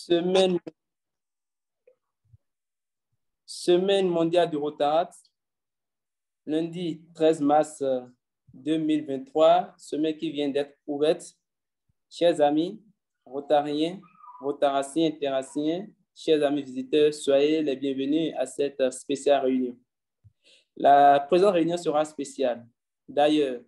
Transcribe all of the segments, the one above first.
Semaine, semaine mondiale du Rotaract, lundi 13 mars 2023, semaine qui vient d'être ouverte. Chers amis, Rotariens, Rotaraciens, Terrassiens, chers amis visiteurs, soyez les bienvenus à cette spéciale réunion. La présente réunion sera spéciale. D'ailleurs,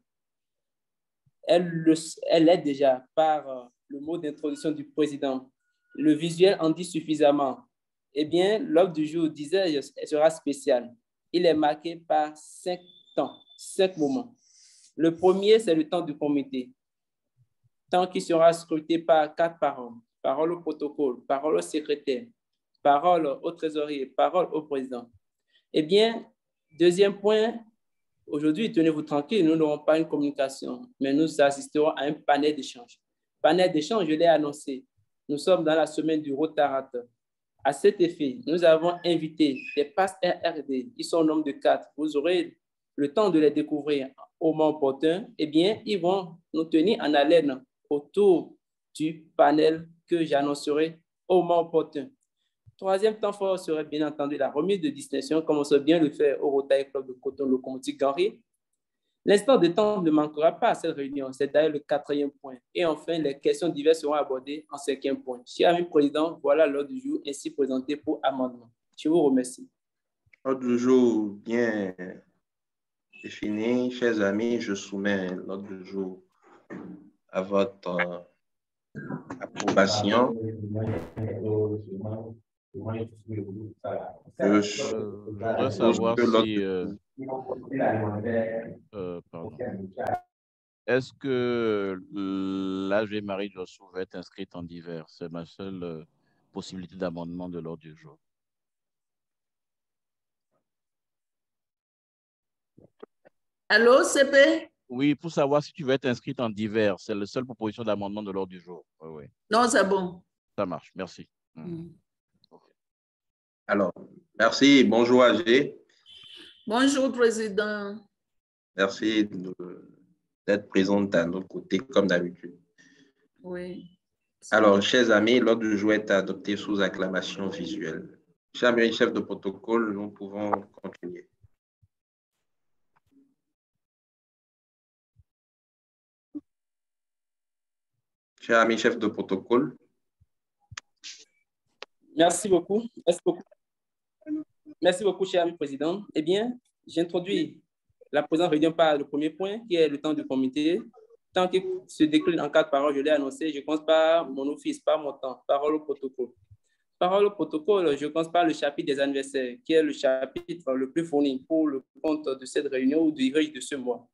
elle est déjà par le mot d'introduction du président. Le visuel en dit suffisamment. Eh bien, l'ordre du jour, disais, sera spécial. Il est marqué par 5 temps, 5 moments. Le premier, c'est le temps du comité. Temps qui sera scruté par 4 paroles. Parole au protocole, parole au secrétaire, parole au trésorier, parole au président. Eh bien, deuxième point, aujourd'hui, tenez-vous tranquille, nous n'aurons pas une communication, mais nous assisterons à un panel d'échange. Panel d'échange, je l'ai annoncé. Nous sommes dans la semaine du Rotaract. À cet effet, nous avons invité des passes RRD. Ils sont au nombre de 4. Vous aurez le temps de les découvrir au moment opportun. Eh bien, ils vont nous tenir en haleine autour du panel que j'annoncerai au moment opportun. Troisième temps fort serait bien entendu la remise de distinction, comme on sait bien le faire au Rotary Club de Coton Locomotive Gary. L'instant de temps ne manquera pas à cette réunion, c'est d'ailleurs le 4e point. Et enfin, les questions diverses seront abordées en 5e point. Cher ami président, voilà l'ordre du jour ainsi présenté pour amendement. Je vous remercie. L'ordre du jour bien défini. Chers amis, je soumets l'ordre du jour à votre approbation. Je voudrais savoir si... pardon. Est-ce que l'AG Marie Jossou va être inscrite en divers? C'est ma seule possibilité d'amendement de l'ordre du jour. Allô, CP? Oui, pour savoir si tu veux être inscrite en divers, c'est la seule proposition d'amendement de l'ordre du jour. Oui, oui. Non, c'est bon. Ça marche, merci. Okay. Alors, merci. Bonjour AG. Bonjour, Président. Merci d'être présente à notre côté, comme d'habitude. Oui. Alors, chers amis, l'ordre du jour est adopté sous acclamation visuelle. Chers amis chefs de protocole, nous pouvons continuer. Chers amis chefs de protocole. Merci beaucoup. Merci beaucoup, cher ami président. Eh bien, j'introduis la présente réunion par le premier point, qui est le temps du comité. Temps qui se décline en 4 paroles, je l'ai annoncé. Je commence par mon office, par mon temps. Parole au protocole. Parole au protocole, je commence par le chapitre des anniversaires, qui est le chapitre le plus fourni pour le compte de cette réunion ou du de ce mois.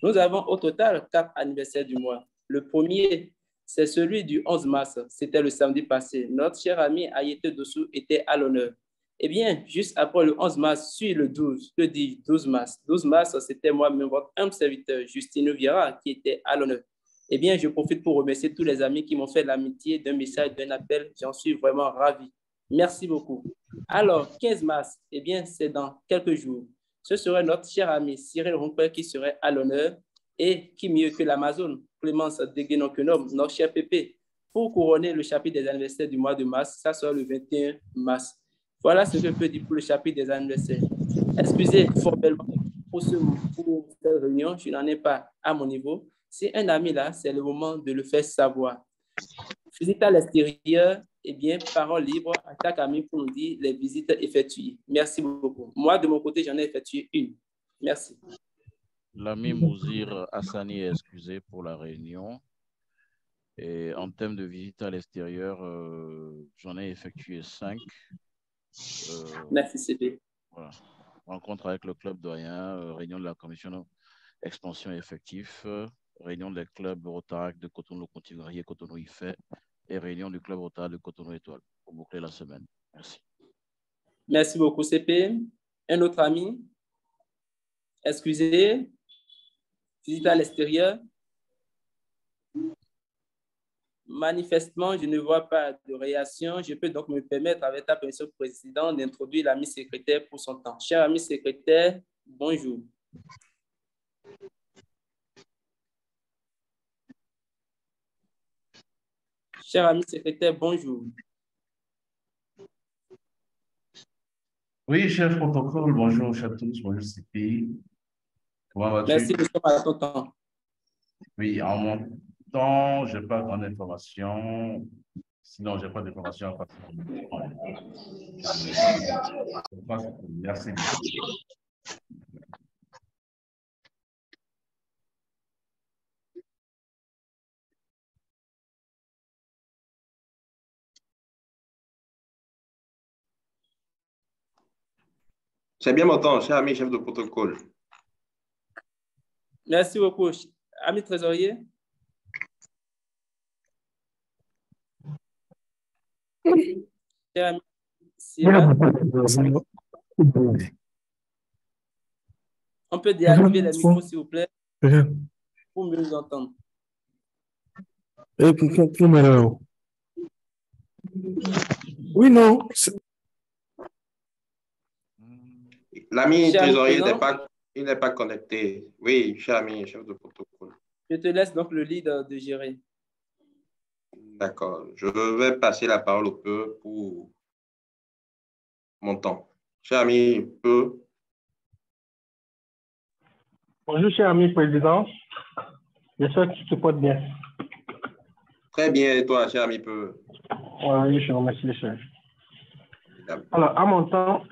Nous avons au total 4 anniversaires du mois. Le premier, c'est celui du 11 mars. C'était le samedi passé. Notre cher ami Ayete Dossou était à l'honneur. Eh bien, juste après le 11 mars, sur le 12, que dis 12 mars. 12 mars, c'était moi-même, votre humble serviteur, Justine Viera, qui était à l'honneur. Eh bien, je profite pour remercier tous les amis qui m'ont fait l'amitié d'un message, d'un appel. J'en suis vraiment ravi. Merci beaucoup. Alors, 15 mars, eh bien, c'est dans quelques jours. Ce serait notre cher ami Cyril Romper qui serait à l'honneur. Et qui mieux que l'Amazon, Clémence Deguenokenom, notre cher Pépé, pour couronner le chapitre des anniversaires du mois de mars. Ça sera le 21 mars. Voilà ce que je peux dire pour le chapitre des anniversaires. Excusez formellement pour cette réunion, je n'en ai pas à mon niveau. Si un ami là, c'est le moment de le faire savoir. Visite à l'extérieur, eh bien, parole libre à chaque ami pour nous dire les visites effectuées. Merci beaucoup. Moi, de mon côté, j'en ai effectué une. Merci. L'ami Mouzir Hassani est excusé pour la réunion. Et en termes de visite à l'extérieur, j'en ai effectué 5. Merci, CP. Voilà. Rencontre avec le club doyen, réunion de la commission expansion effectif, réunion des clubs Rotaract de Cotonou-Contigari et Cotonou-Ifé et réunion du club Rotaract de Cotonou-Étoile pour boucler la semaine. Merci. Merci beaucoup, CP. Un autre ami? Excusez. Visite à l'extérieur? Manifestement, je ne vois pas de réaction. Je peux donc me permettre, avec ta permission, président, d'introduire l'ami secrétaire pour son temps. Cher ami secrétaire, bonjour. Cher ami secrétaire, bonjour. Oui, chef protocole, bonjour, chef tous, bonjour CP. Comment Merci, vas-tu? nous sommes à ton temps. Oui, en mon temps, je n'ai pas grande information. Sinon, je n'ai pas d'informations à partir de mon temps. Je pense que merci bien. C'est bien mon temps, cher ami chef de protocole. Merci beaucoup. Ami trésorier. Cher ami Sylvain, on peut désactiver les micros, s'il vous plaît, pour mieux nous entendre. Oui, non. L'ami Cher ami trésorier président, il n'est pas connecté. Oui, cher ami chef de protocole. je te laisse donc le lead de gérer. D'accord. Je vais passer la parole au peu pour mon temps. Cher ami peu. Bonjour, cher ami président. J'espère que tu te portes bien. Très bien, et toi, cher ami peu? Oui, je remercie le chef. Alors, à mon temps,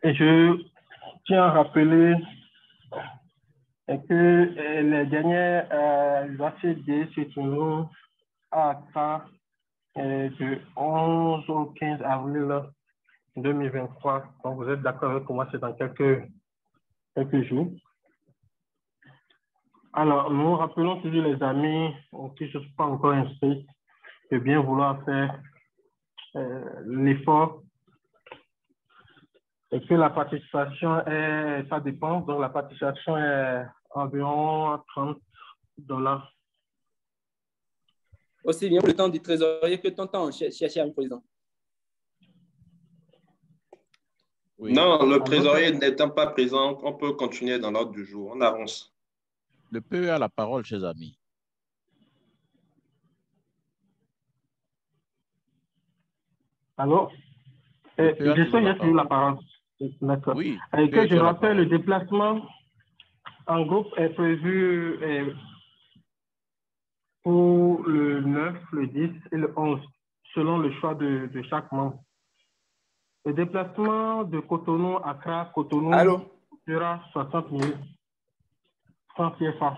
je tiens à rappeler que les dernières ACD se trouvent à Accra du 11 au 15 avril 2023. Donc, vous êtes d'accord avec moi, c'est dans quelques jours. Alors, nous rappelons toujours les amis qui ne sont pas encore inscrits de bien vouloir faire l'effort et que la participation ça dépend. Donc, la participation est environ $30. Aussi bien pour le temps du trésorier que ton temps, cher ami président. Oui. Non, le trésorier n'étant pas présent, on peut continuer dans l'ordre du jour. On avance. Le PE a la parole, chers amis. Alors, je sais, j'ai eu la parole. D'accord. Oui. Et que je rappelle, le déplacement en groupe est prévu pour le 9, le 10 et le 11, selon le choix de chaque membre. Le déplacement de Cotonou à Accra, Cotonou sera 60 000 francs CFA.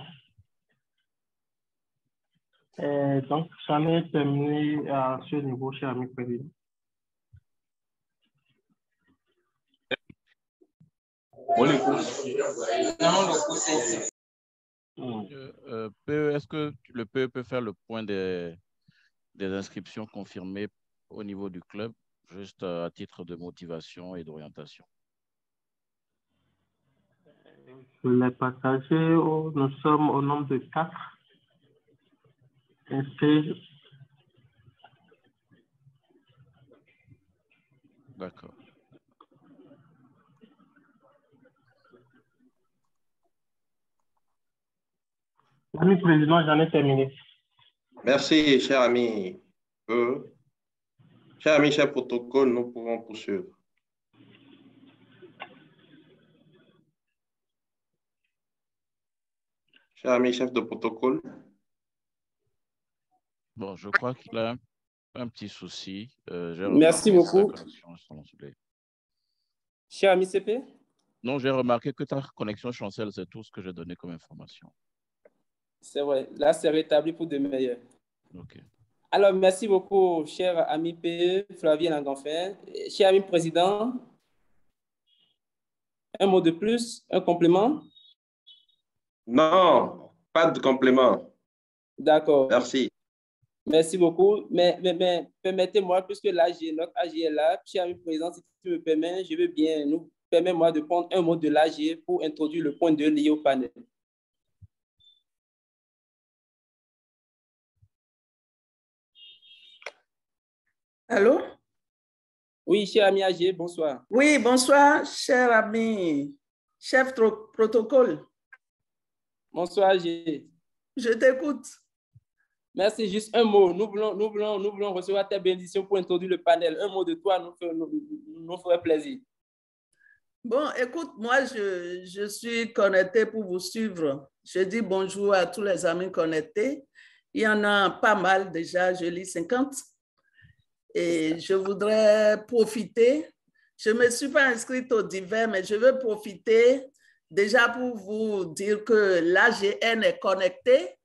Et donc, j'en ai terminé à ce niveau, cher ami président. Est-ce que le PE peut faire le point des inscriptions confirmées au niveau du club, juste à titre de motivation et d'orientation? Je l'ai partagé, nous sommes au nombre de 4 inscrits. D'accord. Ami président, j'en ai terminé. Merci, cher ami peu. Cher ami chef protocole, nous pouvons poursuivre. Cher ami chef de protocole. Bon, je crois qu'il a un petit souci. Merci beaucoup. Cher ami CP? Non, j'ai remarqué que ta connexion chancelle, c'est tout ce que j'ai donné comme information. C'est vrai. Là, c'est rétabli pour de meilleurs. OK. Alors, merci beaucoup, cher ami PE, Flavien Langenfer. Cher ami président, un mot de plus, un complément? Non, pas de complément. D'accord. Merci. Merci beaucoup. Mais permettez-moi, puisque notre AG est là, cher ami président, si tu me permets, je veux bien, permets-moi de prendre un mot de l'AG pour introduire le point 2 lié au panel. Allô? Oui, cher ami AG, bonsoir. Oui, bonsoir, cher ami, chef protocole. Bonsoir, AG. Je t'écoute. Merci, juste un mot. Nous voulons recevoir tes bénédictions pour introduire le panel. Un mot de toi nous ferait plaisir. Bon, écoute, moi, je suis connectée pour vous suivre. Je dis bonjour à tous les amis connectés. Il y en a pas mal déjà, je lis 50. Et je voudrais profiter. Je ne me suis pas inscrite au divers, mais je veux profiter déjà pour vous dire que l'AGN est connecté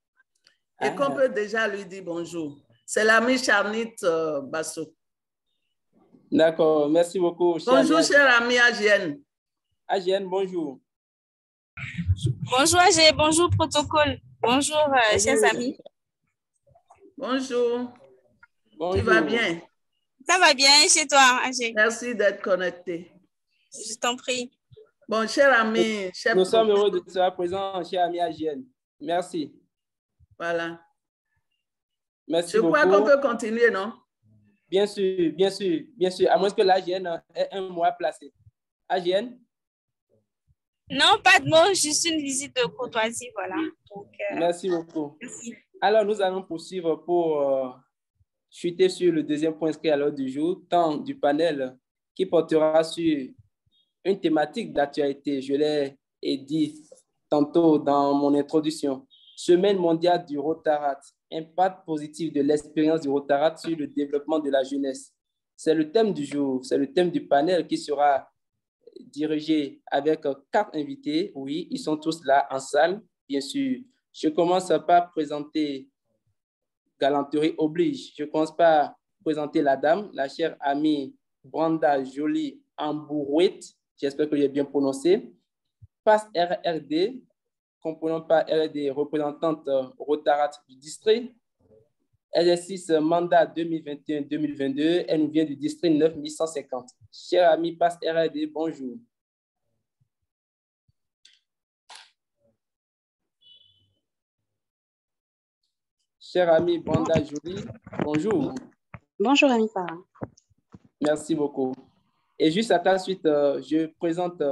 et qu'on peut déjà lui dire bonjour. C'est l'ami Charnit Basso. D'accord, merci beaucoup. Bonjour, cher ami AGN. AGN, bonjour. Bonjour AG, bonjour protocole. Bonjour, chers amis. Bonjour. Bonjour. Tu vas bien? Ça va bien chez toi, AG? Merci d'être connecté. Je t'en prie. Bon, cher ami, nous sommes heureux de te présent, cher ami AGN. Merci. Voilà. Merci Je beaucoup. crois qu'on peut continuer, non? Bien sûr, bien sûr, bien sûr. À moins que l'AGN ait un mois placé. AGN? Non, pas de mots, juste une visite de courtoisie, voilà. Donc, merci beaucoup. Merci. Alors, nous allons poursuivre pour chuter sur le deuxième point inscrit à l'ordre du jour, temps du panel qui portera sur une thématique d'actualité. Je l'ai dit tantôt dans mon introduction. Semaine mondiale du Rotaract, impact positif de l'expérience du Rotaract sur le développement de la jeunesse. C'est le thème du jour, c'est le thème du panel qui sera dirigé avec 4 invités. Oui, ils sont tous là en salle, bien sûr. Je commence par présenter, galanterie oblige, je commence par présenter la dame, la chère amie Brenda Jolie Ambourouet, j'espère que j'ai bien prononcé. Passe RRD, comprenant par RRD, représentante Rotaract du district. Exercice mandat 2021-2022, elle nous vient du district 9150. Cher ami Passe RRD, bonjour. Cher ami Brenda Jolie, bonjour. Bonjour ami parent. Merci beaucoup. Et juste à ta suite, je présente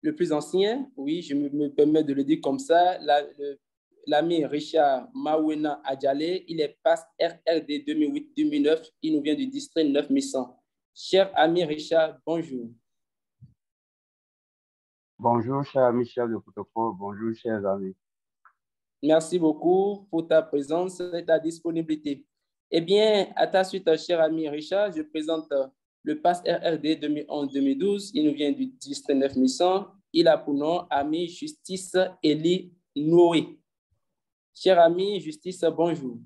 le plus ancien, oui, je me permets de le dire comme ça, l'ami Richard Mawena Adjale, il est passe RRD 2008-2009, il nous vient du district 9100. Cher ami Richard, bonjour. Bonjour, cher ami, chef de protocole, bonjour, chers amis. Merci beaucoup pour ta présence et ta disponibilité. Eh bien, à ta suite, cher ami Richard, je présente le pass RRD 2011-2012. Il nous vient du district 9100. Il a pour nom ami Justice Eli Noé. Cher ami Justice, bonjour.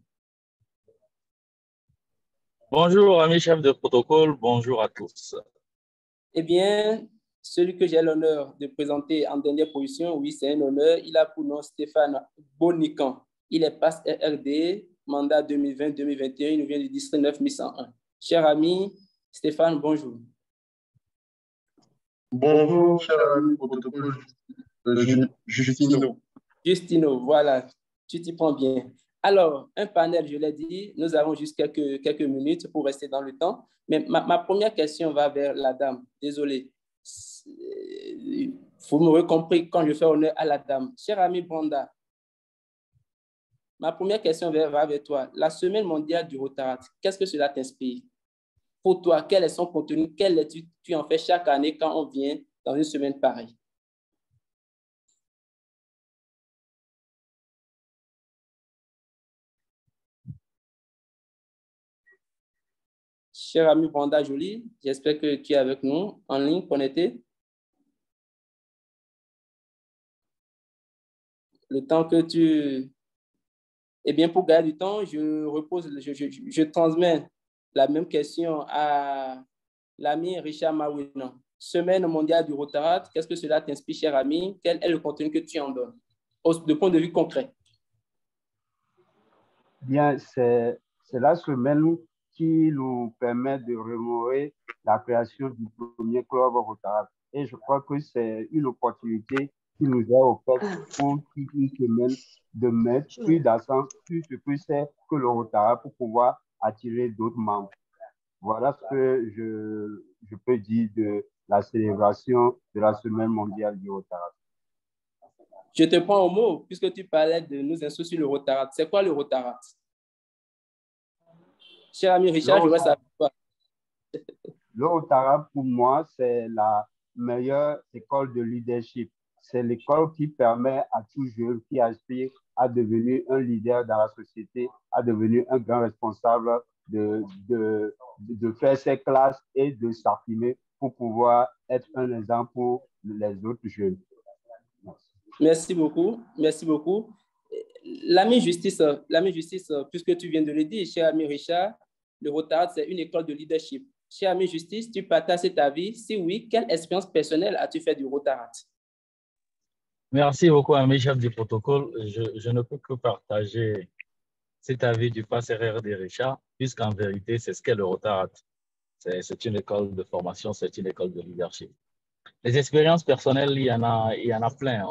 Bonjour, ami chef de protocole. Bonjour à tous. Eh bien, celui que j'ai l'honneur de présenter en dernière position, oui, c'est un honneur. Il a pour nom Stéphane Bonican. Il est passe RRD, mandat 2020-2021. Il nous vient du district 9101. Cher ami Stéphane, bonjour. Bonjour, cher ami protocole, Justino. Justino, voilà, tu t'y prends bien. Alors, un panel, je l'ai dit, nous avons juste quelques minutes pour rester dans le temps. Mais ma première question va vers la dame. Désolé. Vous m'aurez compris quand je fais honneur à la dame. Chère amie Brenda, ma première question va vers toi. La semaine mondiale du Rotaract, qu'est-ce que cela t'inspire? Pour toi, quel est son contenu? Quelle étude tu en fais chaque année quand on vient dans une semaine pareille? Cher ami Brenda Jolie, j'espère que tu es avec nous en ligne, connecté. Le temps que tu... Eh bien, pour gagner du temps, je transmets la même question à l'ami Richard Mawena. Semaine mondiale du Rotaract, qu'est-ce que cela t'inspire, cher ami? Quel est le contenu que tu en donnes, de point de vue concret? Bien, c'est la semaine qui nous permet de remémorer la création du premier club Rotaract. Et je crois que c'est une opportunité qui nous est offerte pour toute une semaine de mettre plus d'accent sur ce que c'est que le Rotaract pour pouvoir attirer d'autres membres. Voilà ce que je peux dire de la célébration de la semaine mondiale du Rotaract. Je te prends au mot, puisque tu parlais de nous instruire sur le Rotaract. C'est quoi le Rotaract? Cher ami Richard, je veux savoir. Le Rotaract, pour moi, c'est meilleure école de leadership. C'est l'école qui permet à tout jeune qui aspire à devenir un leader dans la société, à devenir un grand responsable de faire ses classes et de s'affirmer pour pouvoir être un exemple pour les autres jeunes. Merci beaucoup. Merci beaucoup. L'ami justice, puisque tu viens de le dire, cher ami Richard, le Rotaract, c'est une école de leadership. Cher ami justice, tu partages cet avis? Si oui, quelle expérience personnelle as-tu fait du Rotaract? Merci beaucoup, ami chef du protocole. Je ne peux que partager cet avis du passeur RD Richard, puisqu'en vérité, c'est ce qu'est le Rotaract. C'est une école de formation, c'est une école de leadership. Les expériences personnelles, il y en a plein.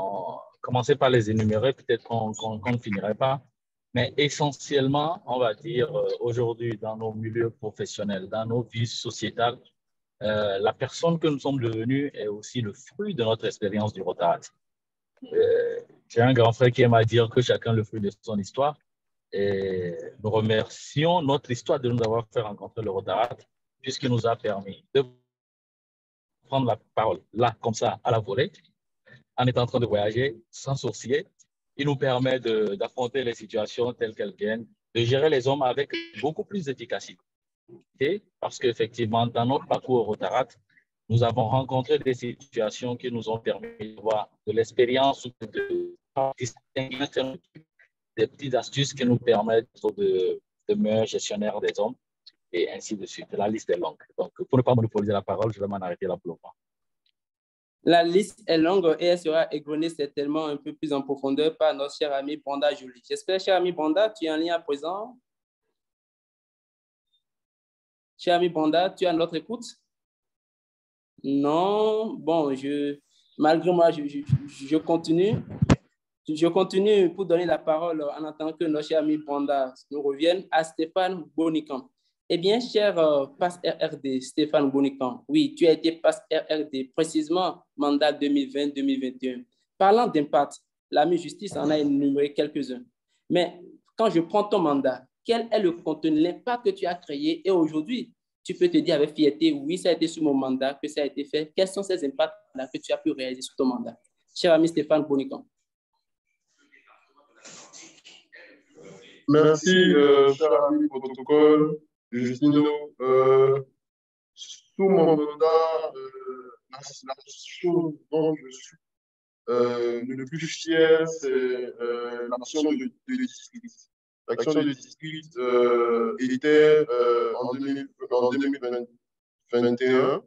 Commencez par les énumérer, peut-être qu'on ne finirait pas. Mais essentiellement, on va dire aujourd'hui, dans nos milieux professionnels, dans nos vies sociétales, la personne que nous sommes devenus est aussi le fruit de notre expérience du Rotaract. J'ai un grand frère qui aime à dire que chacun le fruit de son histoire. Et nous remercions notre histoire de nous avoir fait rencontrer le Rotaract, puisqu'il nous a permis de prendre la parole là, comme ça, à la volée, en étant en train de voyager sans sourciller. Il nous permet d'affronter les situations telles qu'elles viennent, de gérer les hommes avec beaucoup plus d'efficacité. Parce qu'effectivement, dans notre parcours au Rotaract, nous avons rencontré des situations qui nous ont permis d'avoir de l'expérience, de distinguer des petites astuces qui nous permettent de meilleurs gestionnaires des hommes et ainsi de suite. La liste est longue. Donc, pour ne pas monopoliser la parole, je vais m'en arrêter là pour le moment. La liste est longue et elle sera égrenée certainement un peu plus en profondeur par notre cher ami Bonda Jolie. J'espère, cher ami Bonda, tu es en ligne à présent. Cher ami Bonda, tu es à notre écoute? Non. Bon, malgré moi, je continue. Je continue pour donner la parole en attendant que notre cher ami Bonda nous revienne à Stéphane Bonican. Eh bien, cher passe RRD, Stéphane Bonican, oui, tu as été passe RRD, précisément mandat 2020-2021. Parlant d'impact, l'ami justice en a énuméré quelques-uns. Mais quand je prends ton mandat, quel est le contenu, l'impact que tu as créé et aujourd'hui, tu peux te dire avec fierté, oui, ça a été sur mon mandat que ça a été fait. Quels sont ces impacts-là que tu as pu réaliser sur ton mandat? Cher ami Stéphane Bonican. Merci, cher ami protocole, Justino. Sous mon mandat, la chose dont je suis le plus fier, c'est l'action de district. L'action de district était en 2021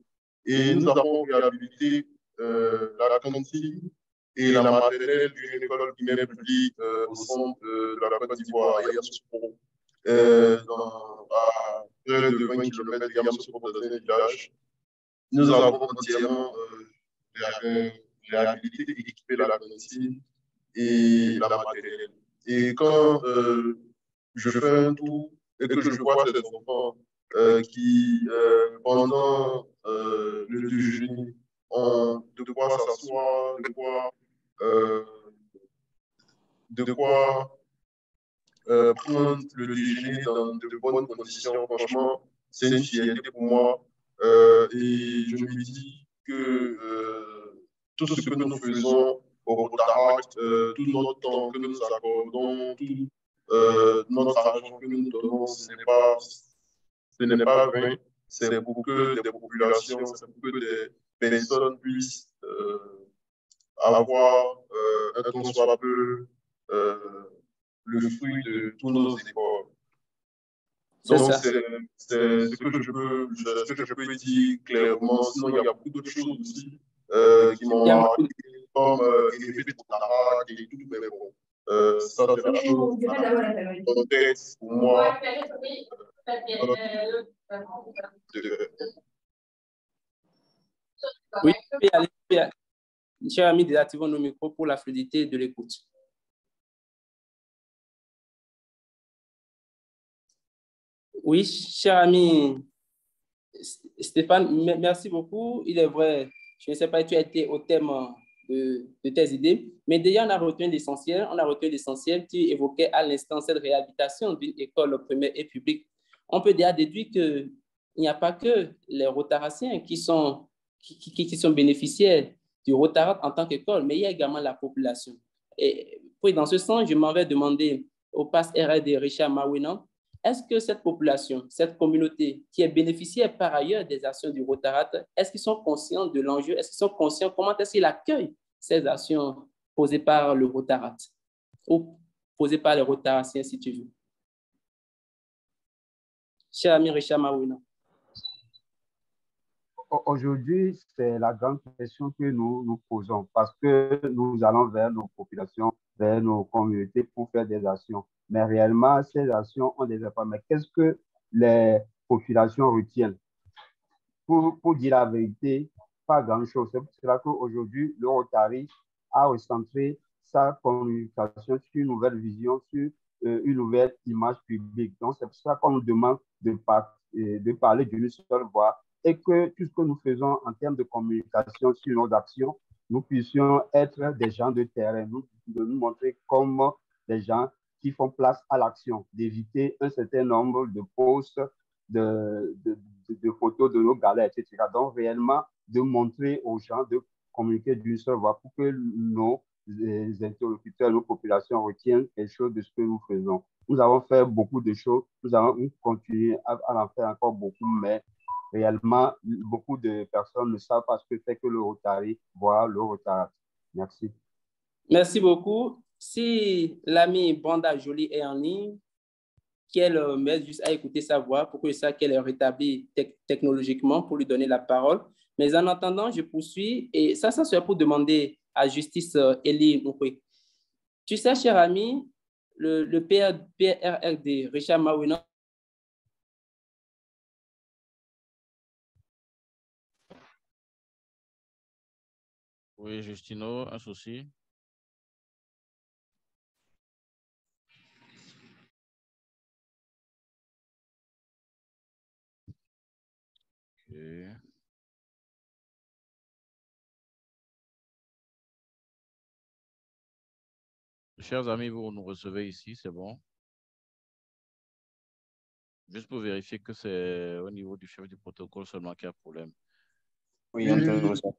et nous avons réhabilité la cantine et la maternelle d'une école primaire publique au centre de la Côte d'Ivoire, à Yamoussoukro, à près de 20 km de Yamoussoukro, dans un village. Nous avons entièrement réhabilité et équipé la cantine et la maternelle. Et quand je fais un tour et que je vois ces enfants qui, pendant le déjeuner, ont de quoi s'asseoir, de quoi prendre le déjeuner dans de bonnes conditions. Franchement, c'est une fierté pour moi. Et je me dis que tout ce que nous faisons au Rotaract, tout notre temps que nous accordons, tout notre argent que nous donnons, ce n'est pas vain. C'est pour que des populations, c'est pour que des personnes puissent avoir un tant soit peu le fruit de tous nos efforts. Donc, c'est ce que je peux dire clairement. Sinon, il y a beaucoup d'autres choses aussi qui m'ont marqué, comme élever le Rotaract et tout, mais bon, ça, c'est la chose en tête pour moi. Oui, cher ami, désactivons nos micros pour la fluidité de l'écoute. Oui, cher ami Stéphane, merci beaucoup. Il est vrai, je ne sais pas, tu as été au thème de tes idées, mais déjà on a retenu l'essentiel. Tu évoquais à l'instant cette réhabilitation d'une école primaire et publique. On peut déjà déduire qu'il n'y a pas que les Rotaractiens qui sont qui sont bénéficiaires du Rotaract en tant qu'école, mais il y a également la population. Et puis, dans ce sens, je m'en vais demander au PAS RD Richard Mawina, est-ce que cette population, cette communauté qui est bénéficiaire par ailleurs des actions du Rotaract, est-ce qu'ils sont conscients de l'enjeu? Est-ce qu'ils sont conscients comment est-ce qu'ils accueillent ces actions posées par le Rotaract ou posées par les Rotaractiens, si tu veux? Cher ami Richard Mawina. Aujourd'hui, c'est la grande question que nous nous posons parce que nous allons vers nos populations, vers nos communautés pour faire des actions. Mais réellement, ces actions ont des effets. Mais qu'est-ce que les populations retiennent? Pour dire la vérité, pas grand-chose. C'est pour cela qu'aujourd'hui, le Rotary a recentré sa communication sur une nouvelle vision, sur une nouvelle image publique. Donc, c'est pour ça qu'on nous demande de parler d'une seule voix et que tout ce que nous faisons en termes de communication sur nos actions, nous puissions être des gens de terrain, de nous montrer comme des gens qui font place à l'action, d'éviter un certain nombre de posts, de photos de nos galères, etc. Donc, réellement, de montrer aux gens, de communiquer d'une seule voix pour que nos interlocuteurs, nos populations retiennent quelque chose de ce que nous faisons. Nous avons fait beaucoup de choses, nous allons continuer à en faire encore beaucoup, mais réellement, beaucoup de personnes ne savent pas ce que c'est que le Rotary, voire le Rotaract. Merci. Merci beaucoup. Si l'ami Brenda Joly est en ligne, qu'elle m'aide juste à écouter sa voix pour que je sache qu'elle est rétablie technologiquement pour lui donner la parole. Mais en attendant, je poursuis. Et ça serait pour demander à Justice Elie Moukwe. Tu sais, cher ami, le PRRD, Richard Mawina, Oui, Justino, un souci? Okay. Chers amis, vous nous recevez ici, c'est bon? Juste pour vérifier que c'est au niveau du chef du protocole seulement qu'il y a problème. Oui, on te reçoit.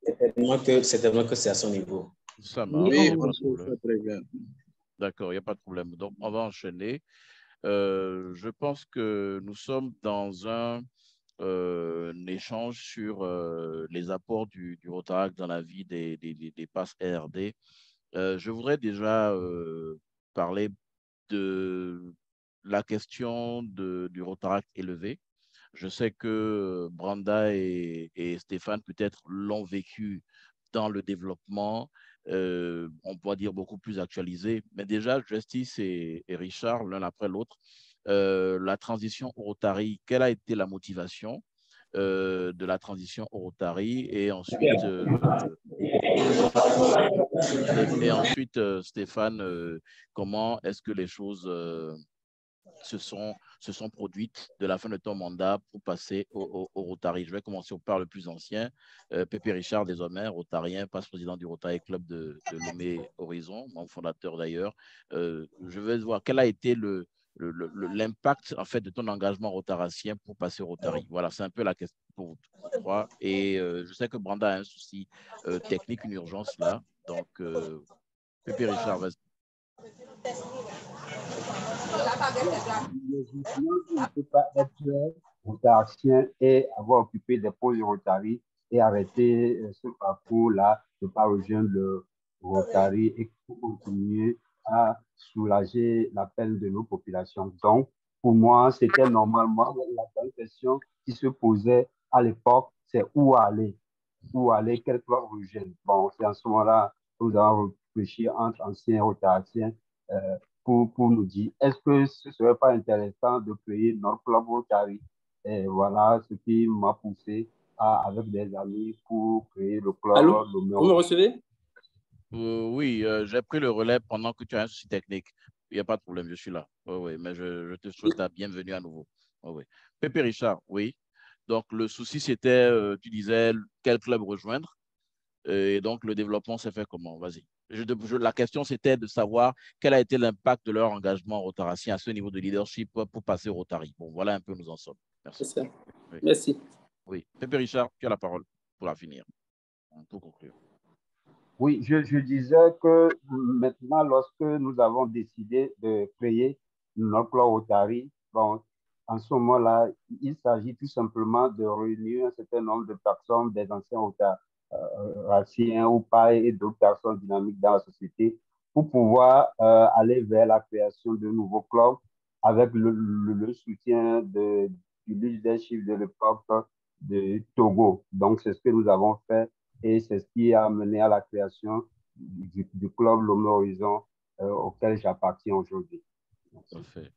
Certainement que c'est à son niveau. Ça marche, Oui, il n'y a pas de problème. Très bien. D'accord, il n'y a pas de problème. Donc, on va enchaîner. Je pense que nous sommes dans un échange sur les apports du Rotaract dans la vie des PAS RD. Je voudrais déjà parler de la question du Rotaract élevé. Je sais que Brenda et Stéphane peut-être l'ont vécu dans le développement, on peut dire beaucoup plus actualisé, mais déjà Justice et Richard, l'un après l'autre, la transition au Rotary, quelle a été la motivation de la transition au Rotary et ensuite, Stéphane, comment est-ce que les choses se sont produites de la fin de ton mandat pour passer au Rotary? Je vais commencer par le plus ancien, Pépé Richard, désormais rotarien, passe-président du Rotary Club de Lomé Horizon, membre fondateur d'ailleurs. Je vais voir quel a été l'impact en fait de ton engagement rotaracien pour passer au Rotary. Voilà, c'est un peu la question pour vous trois. Et je sais que Brenda a un souci technique, une urgence là. Donc, Pépé Richard, vas-y. Il ne peut pas être rotaracien et avoir occupé des postes de Rotary et arrêter ce parcours-là, de ne pas rejoindre le Rotary et continuer à soulager la peine de nos populations. Donc, pour moi, c'était normalement la bonne question qui se posait à l'époque, c'est où aller, quel club rejoindre. Bon, c'est en ce moment-là que nous avons réfléchi entre anciens rotaracien pour nous dire, est-ce que ce ne serait pas intéressant de créer notre club Rotary? Et voilà ce qui m'a poussé avec des amis pour créer le club. Allô? Vous me recevez? Oui, j'ai pris le relais pendant que tu as un souci technique. Il n'y a pas de problème, je suis là. Oui, mais je te souhaite la bienvenue à nouveau. Oui. Pépé Richard, oui. Donc, le souci, c'était, tu disais, quel club rejoindre? Et donc, le développement s'est fait comment? Vas-y. La question, c'était de savoir quel a été l'impact de leur engagement rotaracien à ce niveau de leadership pour passer au Rotary. Bon, voilà un peu où nous en sommes. Merci. Oui. Merci. Oui. Pépé Richard, tu as la parole. pour l'avenir, pour conclure. Oui, je disais que maintenant, lorsque nous avons décidé de créer notre club Rotary, bon, en ce moment-là, il s'agit tout simplement de réunir un certain nombre de personnes, des anciens Rotaraciens ou pas, et d'autres personnes dynamiques dans la société pour pouvoir aller vers la création de nouveaux clubs avec le soutien du leadership de l'époque de Togo. Donc, c'est ce que nous avons fait et c'est ce qui a mené à la création du club Lomé Horizon auquel j'appartiens aujourd'hui. Parfait.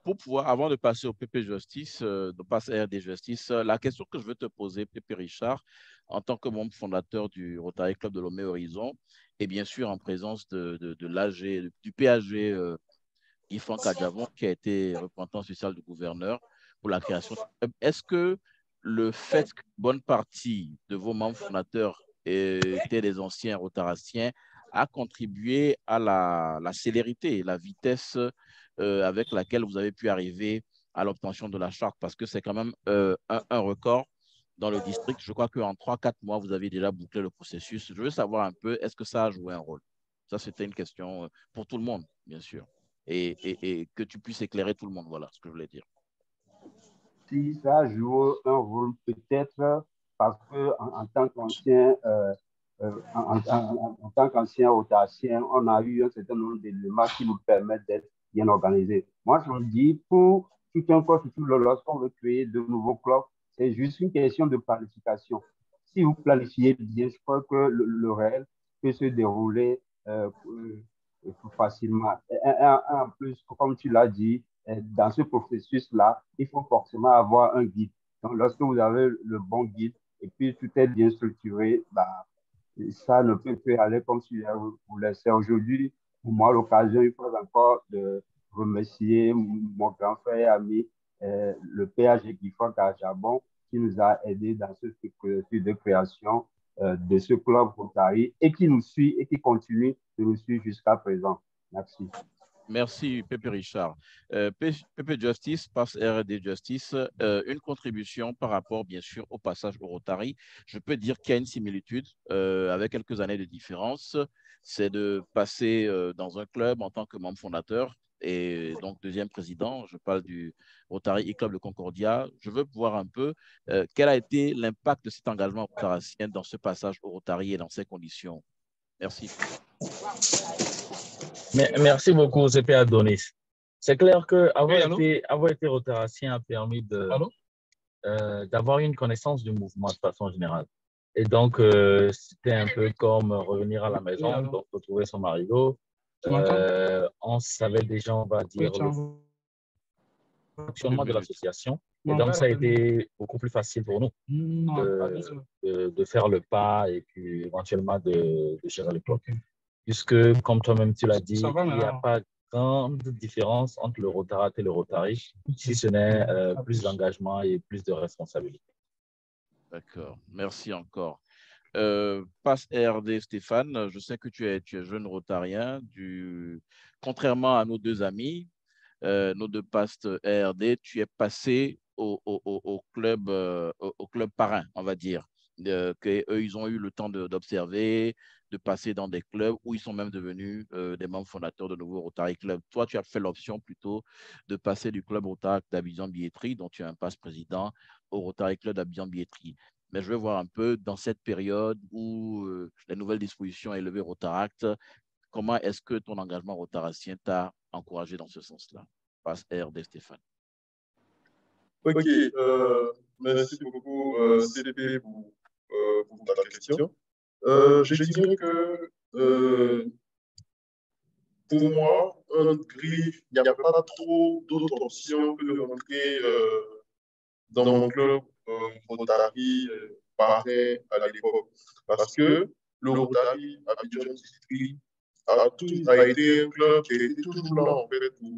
Pour pouvoir, avant de passer au PP Justice, de passer à RD Justice, la question que je veux te poser, PP Richard, en tant que membre fondateur du Rotary Club de Lomé Horizon, et bien sûr en présence de l'AG, du PAG Ifan Kadjavon, qui a été représentant social du gouverneur pour la création. Est-ce que le fait qu'une bonne partie de vos membres fondateurs étaient des anciens rotaraciens a contribué à la célérité et la vitesse avec laquelle vous avez pu arriver à l'obtention de la charte? Parce que c'est quand même un record dans le district. Je crois qu'en 3-4 mois, vous avez déjà bouclé le processus. Je veux savoir un peu, est-ce que ça a joué un rôle? Ça, c'était une question pour tout le monde, bien sûr. Et que tu puisses éclairer tout le monde. Voilà ce que je voulais dire. Si ça joue un rôle, peut-être parce qu'en tant qu'ancien en tant qu'ancien rotarien, on a eu un certain nombre d'éléments qui nous permettent d'être bien organisés. Moi, je me dis, pour tout un club, surtout lorsqu'on veut créer de nouveaux clubs, c'est juste une question de planification. Si vous planifiez bien, je crois que le réel peut se dérouler facilement. En plus, comme tu l'as dit, dans ce processus-là, il faut forcément avoir un guide. Donc, lorsque vous avez le bon guide et puis tout est bien structuré, bah, ça ne peut que aller comme si vous laissez aujourd'hui. Pour moi, l'occasion, il faut encore de remercier mon grand frère et ami, le PAG Ifan Kadjavon, qui nous a aidés dans ce processus de création de ce club Rotary et qui nous suit et qui continue de nous suivre jusqu'à présent. Merci. Merci, Pepe Richard. Pepe Justice, passe RD Justice, une contribution par rapport, bien sûr, au passage au Rotary. Je peux dire qu'il y a une similitude avec quelques années de différence. C'est de passer dans un club en tant que membre fondateur et donc deuxième président. Je parle du Rotary e-Club de Concordia. Je veux voir un peu quel a été l'impact de cet engagement rotaracien dans ce passage au Rotary et dans ces conditions. Merci. Merci beaucoup, CP Adonis. C'est clair qu'avoir été rotaracien a permis d'avoir une connaissance du mouvement de façon générale. Et donc, c'était un peu comme revenir à la maison, donc retrouver son marigot. On savait déjà, on va dire, le fonctionnement de l'association. Et donc, ça a été beaucoup plus facile pour nous de faire le pas et puis éventuellement de gérer le club. Puisque, comme toi-même tu l'as dit, il n'y a pas grande différence entre le Rotarat et le Rotary, si ce n'est plus d'engagement et plus de responsabilité. D'accord, merci encore. Passe RD Stéphane, je sais que tu es jeune rotarien, contrairement à nos deux amis, nos deux passes RD, tu es passé au club parrain, on va dire. Eux, ils ont eu le temps d'observer, de passer dans des clubs où ils sont même devenus des membres fondateurs de nouveaux Rotary Club. Toi, tu as fait l'option plutôt de passer du club Rotary d'Abidjan-Billetterie, dont tu es un passe président, au Rotary Club d'Abidjan-Billetterie. Mais je veux voir un peu dans cette période où les nouvelles dispositions ont élevé Rotaract, comment est-ce que ton engagement rotaracien t'a encouragé dans ce sens-là? Passe RD Stéphane. Ok, merci beaucoup CP pour ta question. Je dirais que pour moi, il n'y avait pas trop d'autres options que de rentrer dans mon club Rotary parrain à l'époque. Parce que le Rotary Abidjan District a été un club qui a été toujours là en fait pour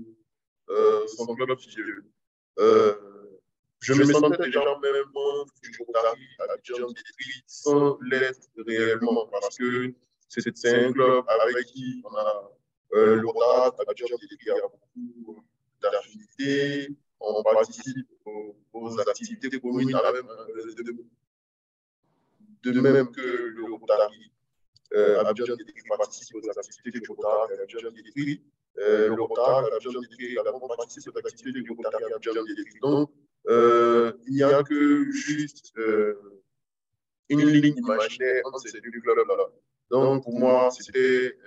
son club figuré. Je me sentais déjà même membre du Rotary Abidjan District sans l'être réellement parce que c'est un club avec qui on a le Rotary Abidjan District a beaucoup d'affinités, on participe aux activités communes avec de même que le Rotary Abidjan-Guédéry participe aux activités du Rotary Abidjan-Guédéry, le Rotary Abidjan-Guédéry également participe aux activités du Rotary Abidjan-Guédéry. Donc, il n'y a que juste une ligne imaginaire entre ces deux clubs-là. Donc, pour moi, c'était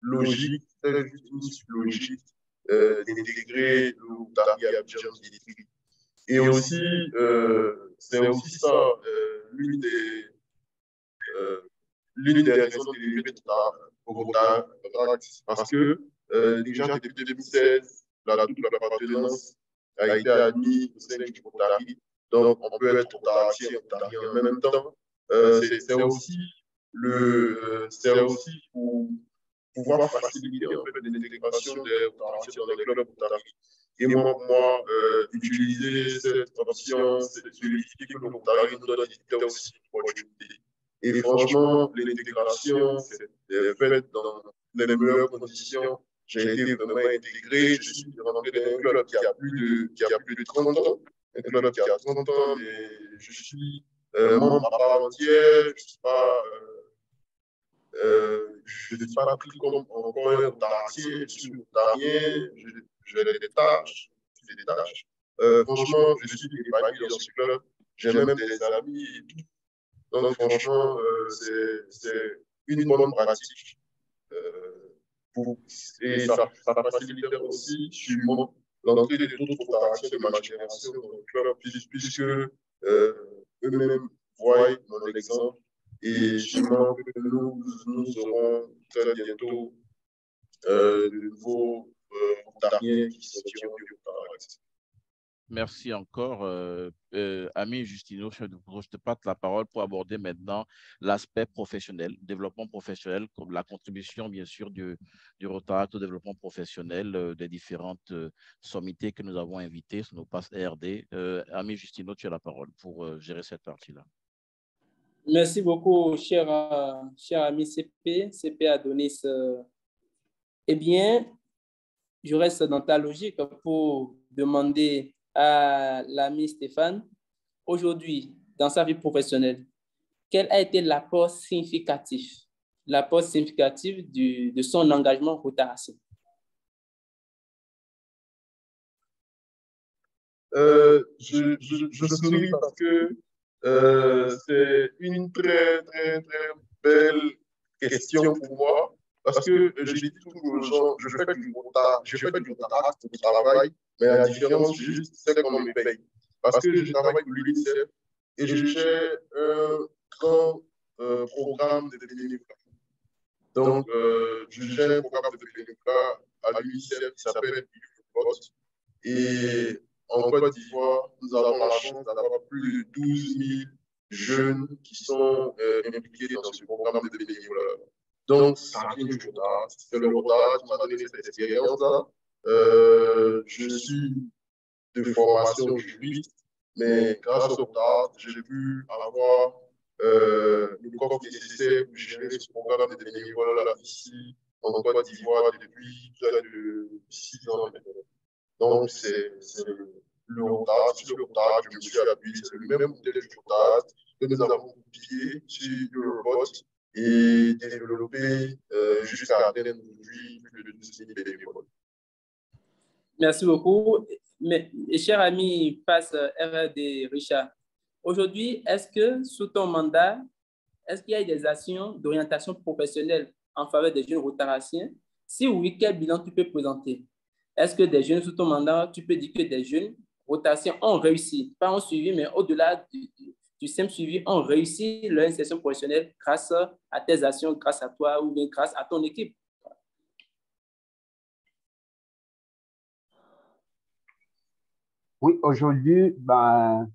logique, c'était juste une logique d'intégrer le Rotary Abidjan-Guédéry. Et aussi, c'est aussi ça l'une des raisons de l'élever au Rotary, parce que déjà depuis 2016, la double appartenance a été admise au sein du Rotary. Donc, on peut être Rotarien et Rotarien en même temps. C'est aussi pour pouvoir faciliter en fait, l'intégration des Rotariens dans les clubs Rotary. Et moi, pour moi, utiliser cette option, c'est vérifier que le Rotary nous donne aussi une opportunité. Et franchement, l'intégration s'est faite dans les meilleures conditions. J'ai été vraiment intégré. Je suis rentré dans un club qui a plus de 30 ans. Un club qui a 30 ans, mais je suis membre à part entière. Je ne suis pas pris comme encore un rotarien. Je suis rotarien. J'ai des tâches. Franchement, je suis épanoui dans ce club. J'ai même des amis et tout. Donc, franchement, c'est une bonne pratique. Et ça facilite aussi sûrement l'entrée de d'autres rotations de ma génération dans le club, puisque eux-mêmes voient mon exemple. Et sûrement que nous aurons très bientôt de nouveaux rotariens qui sortiront du Rotary. Merci encore. Ami Justino, je te passe la parole pour aborder maintenant l'aspect professionnel, développement professionnel, comme la contribution, bien sûr, du Rotary au développement professionnel des différentes sommités que nous avons invitées sur nos passes RD. Ami Justino, tu as la parole pour gérer cette partie-là. Merci beaucoup, cher ami CP Adonis. Eh bien, je reste dans ta logique pour demander à l'ami Stéphane, aujourd'hui, dans sa vie professionnelle, quel a été l'apport significatif de son engagement rotaracien? Je souris parce que c'est une très, très, très belle question pour moi. Parce que je dis toujours aux gens, je fais du Rotary pour le travail, mais la différence, juste, c'est qu'on me paye. Parce que je travaille pour l'UNICEF et je gère un grand programme de bénévolat. Donc, je gère un programme de bénévolat à l'UNICEF qui s'appelle UNICEF. Et en Côte d'Ivoire, nous avons la chance d'avoir plus de 12 000 jeunes qui sont impliqués dans ce programme de bénévolat. Donc, ça vient du Rotary. C'est le Rotary qui m'a donné cette expérience-là. Je suis de formation juriste, mais grâce au Rotary, j'ai pu avoir le corps nécessaire pour gérer ce programme de bénévolat ici, en Côte d'Ivoire, depuis près de 6 ans maintenant. Donc, c'est le Rotary, sur le Rotary, je me suis appuyé, c'est le même modèle du Rotary que nous avons copié sur Eurobot et développé jusqu'à atteindre aujourd'hui plus de 12 000 bénévoles. Merci beaucoup. Et cher ami PASS RD Richard, aujourd'hui, est-ce que sous ton mandat, est-ce qu'il y a des actions d'orientation professionnelle en faveur des jeunes rotaraciens? Si oui, quel bilan tu peux présenter? Est-ce que des jeunes sous ton mandat, tu peux dire que des jeunes rotaraciens ont réussi, pas ont suivi, mais au-delà du simple suivi, ont réussi leur insertion professionnelle grâce à tes actions, grâce à toi ou bien grâce à ton équipe? Oui, aujourd'hui, en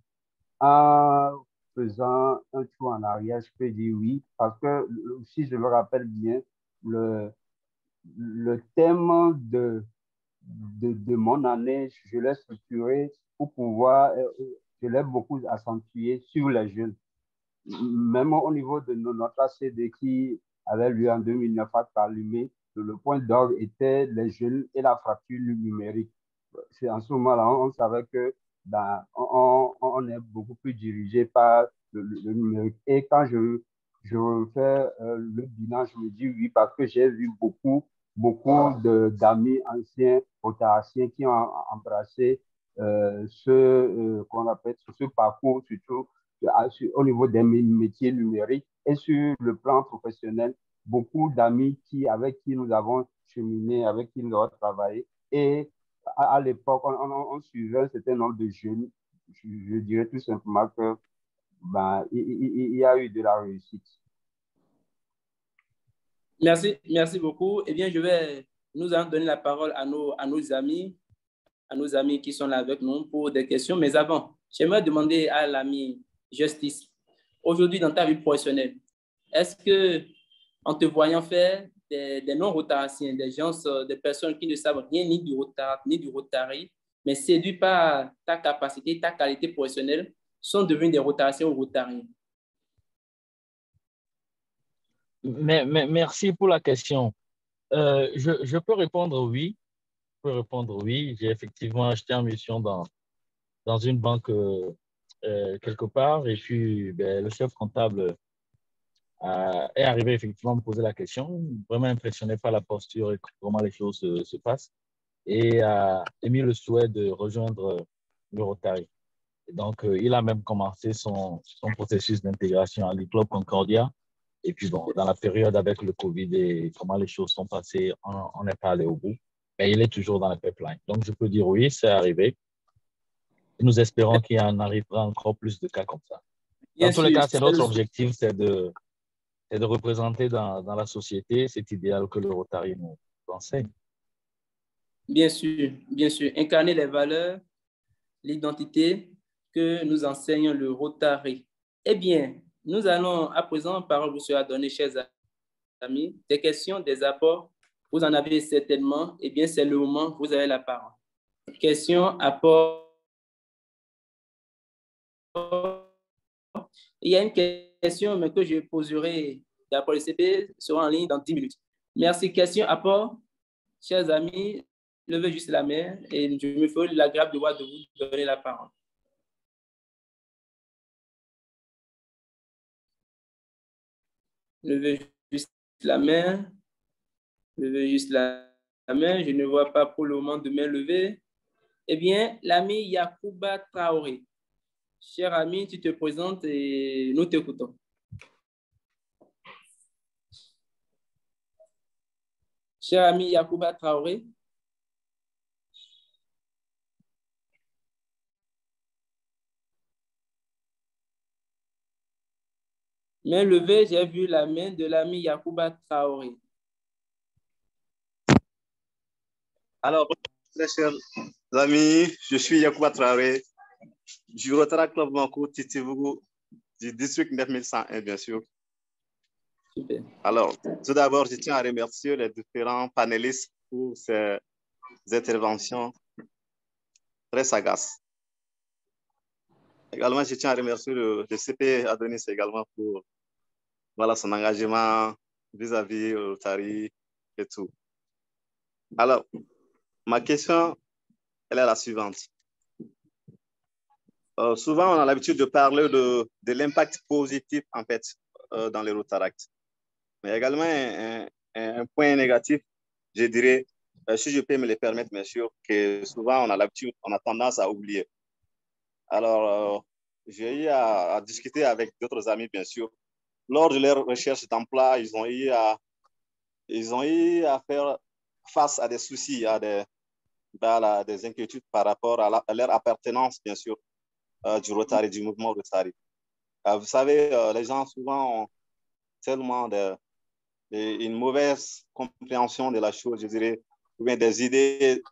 faisant un tour en arrière, je peux dire oui, parce que si je me rappelle bien, le thème de mon année, je l'ai structuré pour pouvoir, je l'ai beaucoup accentué sur les jeunes. Même au niveau de notre ACD qui avait lieu en 2009 à Calumet, le point d'orgue était les jeunes et la fracture numérique. C'est en ce moment-là, on savait que on est beaucoup plus dirigé par le numérique. Et quand je refais le bilan, je me dis oui, parce que j'ai vu beaucoup d'amis anciens rotaraciens qui ont embrassé qu'on appelle ce parcours, surtout au niveau des métiers numériques et sur le plan professionnel, beaucoup d'amis avec qui nous avons cheminé, avec qui nous avons travaillé. Et à l'époque, on suivait un certain nombre de jeunes. Je dirais tout simplement que il y a eu de la réussite. Merci beaucoup. Eh bien, nous allons donner la parole à nos amis qui sont là avec nous pour des questions. Mais avant, j'aimerais demander à l'ami Justice, aujourd'hui dans ta vie professionnelle, est-ce que en te voyant faire des non-rotaraciens, des personnes qui ne savent rien ni du Rotary, ni du Rotary, mais séduits par ta capacité, ta qualité professionnelle, sont devenus des rotaraciens ou rotariens? Mais merci pour la question. Je peux répondre oui. J'ai effectivement acheté en mission dans une banque quelque part. Et puis, le chef comptable est arrivé effectivement à me poser la question, vraiment impressionné par la posture et comment les choses se passent. Et a émis le souhait de rejoindre le Rotary. Donc, il a même commencé son processus d'intégration à l'E-Club Concordia. Et puis, bon, dans la période avec le Covid et comment les choses sont passées, on n'est pas allé au bout. Mais il est toujours dans la pipeline. Donc, je peux dire oui, c'est arrivé. Et nous espérons qu'il y en arrivera encore plus de cas comme ça. Dans tous les cas, c'est notre objectif, c'est de représenter dans la société cet idéal que le Rotary nous enseigne. Bien sûr. Incarner les valeurs, l'identité que nous enseigne le Rotary. Eh bien, nous allons à présent, parole vous sera donnée, chers amis, des questions, des apports. Vous en avez certainement. Eh bien, c'est le moment, vous avez la parole. Questions, apports. Il y a une question mais que je poserai d'après le CP sera en ligne dans 10 minutes. Merci. Question, apport. Chers amis, levez juste la main et je me ferai l'agréable devoir de vous donner la parole. Levez juste la main. Levez juste la main. Je ne vois pas pour le moment de main levée. Eh bien, l'ami Yacouba Traoré. Cher ami, tu te présentes et nous t'écoutons. Cher ami Yacouba Traoré. Main levée, j'ai vu la main de l'ami Yacouba Traoré. Alors, très chers amis, je suis Yacouba Traoré, du Rotary Club Manko Titivougou, du district 9101, bien sûr. Super. Alors, tout d'abord, je tiens à remercier les différents panélistes pour ces interventions très sagaces. Également, je tiens à remercier le CP Adonis également pour son engagement vis-à-vis Rotary et tout. Alors, ma question, elle est la suivante. Souvent, on a l'habitude de parler de l'impact positif, en fait, dans les Rotaracts. Mais également, un point négatif, je dirais, si je peux me le permettre, bien sûr, que souvent, on a tendance à oublier. Alors, j'ai eu à discuter avec d'autres amis, bien sûr. Lors de leur recherche d'emploi, ils ont eu à faire face à des soucis, à des inquiétudes par rapport à leur appartenance, bien sûr, du Rotary, du mouvement Rotary. Vous savez, les gens souvent ont tellement une mauvaise compréhension de la chose, je dirais, ou bien des idées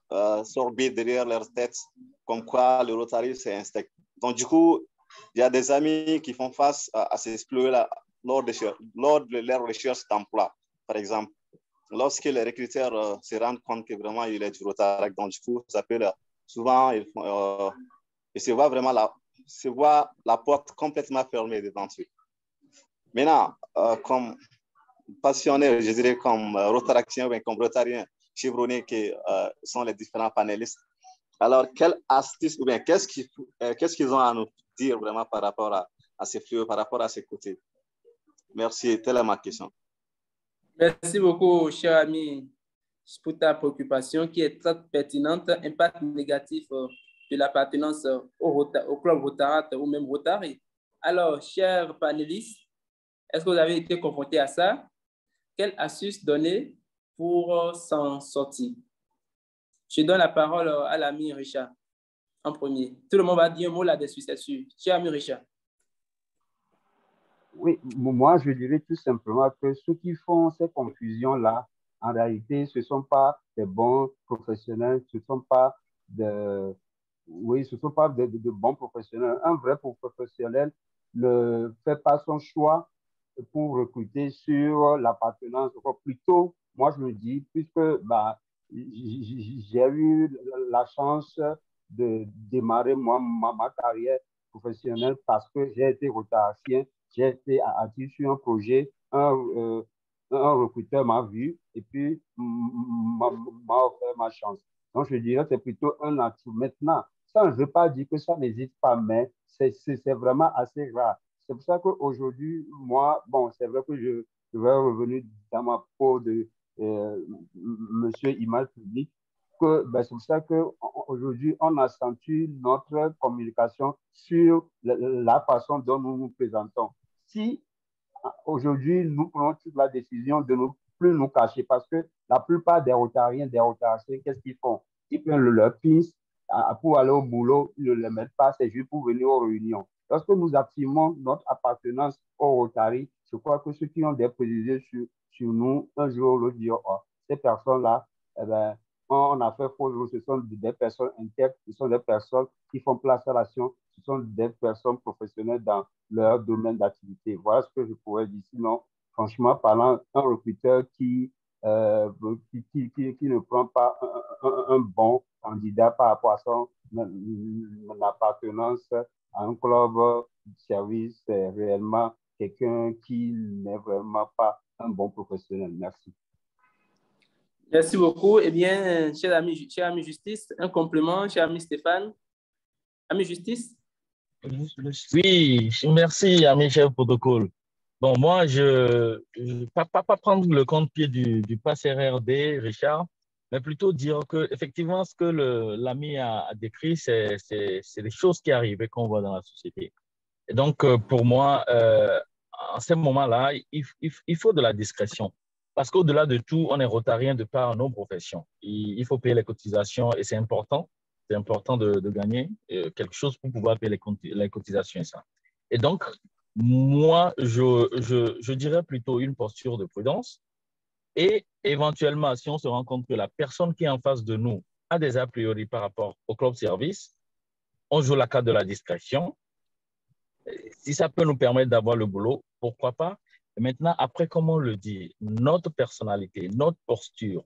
sorbides derrière leur tête, comme quoi le Rotary, c'est un steak. Donc, du coup, il y a des amis qui font face à ces exploits-là lors de leur recherche d'emploi, par exemple. Lorsque les recruteurs se rendent compte que vraiment il est du Rotary, donc du coup, ça peut souvent, ils se voient vraiment la porte complètement fermée devant eux. Maintenant, comme passionné, je dirais comme Rotaractien ou comme Rotarien chevronné qui sont les différents panélistes, alors quelle astuce ou bien qu'est-ce qu'ils ont à nous dire vraiment par rapport à assez fluide par rapport à ces côtés. Merci, telle est ma question. Merci beaucoup, cher ami, pour ta préoccupation qui est très pertinente. Impact négatif de l'appartenance au club Rotaract ou même Rotary. Alors, chers panélistes, est-ce que vous avez été confrontés à ça? Quelle astuce donner pour s'en sortir? Je donne la parole à l'ami Richard en premier. Tout le monde va dire un mot là-dessus, c'est sûr. Cher ami Richard. Oui, moi, je dirais tout simplement que ceux qui font ces confusions-là, en réalité, ce ne sont pas des bons professionnels, ce ne sont pas de, oui, ce sont pas de bons professionnels. Un vrai professionnel ne fait pas son choix pour recruter sur l'appartenance. Plutôt, moi, je me dis, puisque bah, j'ai eu la chance de démarrer ma carrière professionnelle parce que j'ai été rotarien, j'ai été actif sur un projet, un recruteur m'a vu et puis m'a offert ma chance. Donc, je dirais que c'est plutôt un atout. Maintenant, ça ne veut pas dire que ça n'existe pas, mais c'est vraiment assez rare. C'est pour ça qu'aujourd'hui, moi, bon, c'est vrai que je vais revenir dans ma peau de monsieur image publique, que ben, c'est pour ça qu'aujourd'hui, on accentue notre communication sur la façon dont nous nous présentons. Si aujourd'hui, nous prenons toute la décision de ne plus nous cacher parce que la plupart des Rotariens, des Rotariens, qu'est-ce qu'ils font? Ils prennent leur pince pour aller au boulot, ils ne le mettent pas, c'est juste pour venir aux réunions. Lorsque nous affirmons notre appartenance au Rotary, je crois que ceux qui ont des préjugés sur nous, un jour ou l'autre diront, oh, ces personnes-là, eh ben, on a fait faux, ce sont des personnes intègres, ce sont des personnes qui font place à l'action, ce sont des personnes professionnelles dans leur domaine d'activité. Voilà ce que je pourrais dire. Sinon, franchement, parlant, un recruteur qui ne prend pas un bon candidat par rapport à son appartenance à un club de service, c'est réellement quelqu'un qui n'est vraiment pas un bon professionnel. Merci. Merci beaucoup. Eh bien, cher ami Justice, un complément, cher ami Stéphane. Ami Justice? Oui, merci, ami chef protocole. Bon, moi, pas prendre le contre-pied du pass RRD, Richard, mais plutôt dire que effectivement, ce que l'ami a décrit, c'est des choses qui arrivent et qu'on voit dans la société. Et donc, pour moi, en ce moment-là, il faut de la discrétion. Parce qu'au-delà de tout, on est rotarien de par nos professions. Il faut payer les cotisations et c'est important. C'est important de gagner quelque chose pour pouvoir payer les cotisations et ça. Et donc, moi, je dirais plutôt une posture de prudence. Et éventuellement, si on se rend compte que la personne qui est en face de nous a des a priori par rapport au club service, on joue la carte de la discrétion. Si ça peut nous permettre d'avoir le boulot, pourquoi pas? Et maintenant, après, comme on le dit, notre personnalité, notre posture,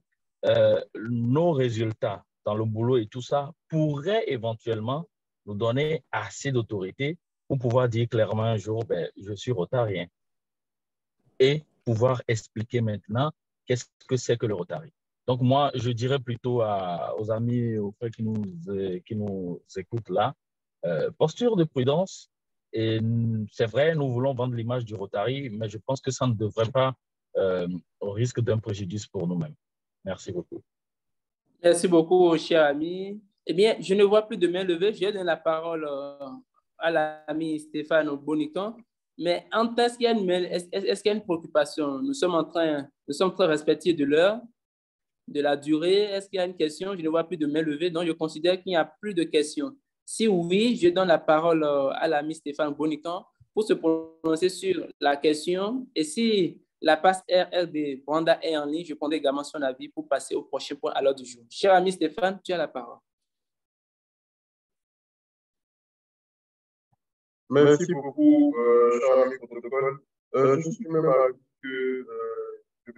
nos résultats dans le boulot et tout ça pourraient éventuellement nous donner assez d'autorité pour pouvoir dire clairement un jour, ben, je suis rotarien. Et pouvoir expliquer maintenant qu'est-ce que c'est que le Rotary. Donc moi, je dirais plutôt aux amis, aux frères qui nous écoutent là, posture de prudence. Et c'est vrai, nous voulons vendre l'image du Rotary, mais je pense que ça ne devrait pas au risque d'un préjudice pour nous-mêmes. Merci beaucoup. Merci beaucoup, cher ami. Eh bien, je ne vois plus de main levée. Je donne la parole à l'ami Stéphane Bonican. Mais est-ce qu'il y a une préoccupation? Nous sommes très respectueux de l'heure, de la durée. Est-ce qu'il y a une question? Je ne vois plus de main levée, donc je considère qu'il n'y a plus de questions. Si oui, je donne la parole à l'ami Stéphane Bonican pour se prononcer sur la question. Et si la passe RRD Branda est en ligne, je prendrai également son avis pour passer au prochain point à l'heure du jour. Cher ami Stéphane, tu as la parole. Merci beaucoup, cher ami protocole. Je suis même avec le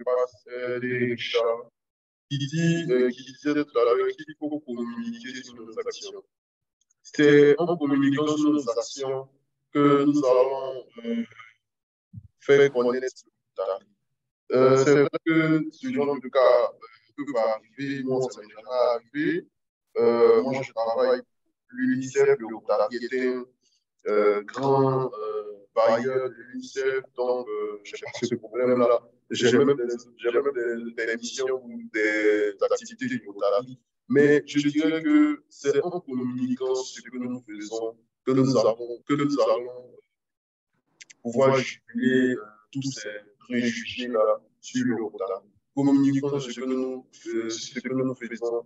passe RRD Richard qui disait tout à l'heure qu'il faut communiquer sur nos actions. C'est en communiquant sur nos actions que nous allons faire connaître le Rotary. C'est vrai que ce genre de cas peut arriver, moi ça m'est jamais arrivé. Moi je travaille l'UNICEF, le Rotary est un grand bailleur de l'UNICEF, donc je n'ai pas ce problème-là. J'ai même des missions ou des activités du Rotary. Mais je dirais que c'est en communiquant ce que nous faisons que nous allons pouvoir juguler tous ces préjugés-là sur le Rotary. Communiquons ce que nous faisons.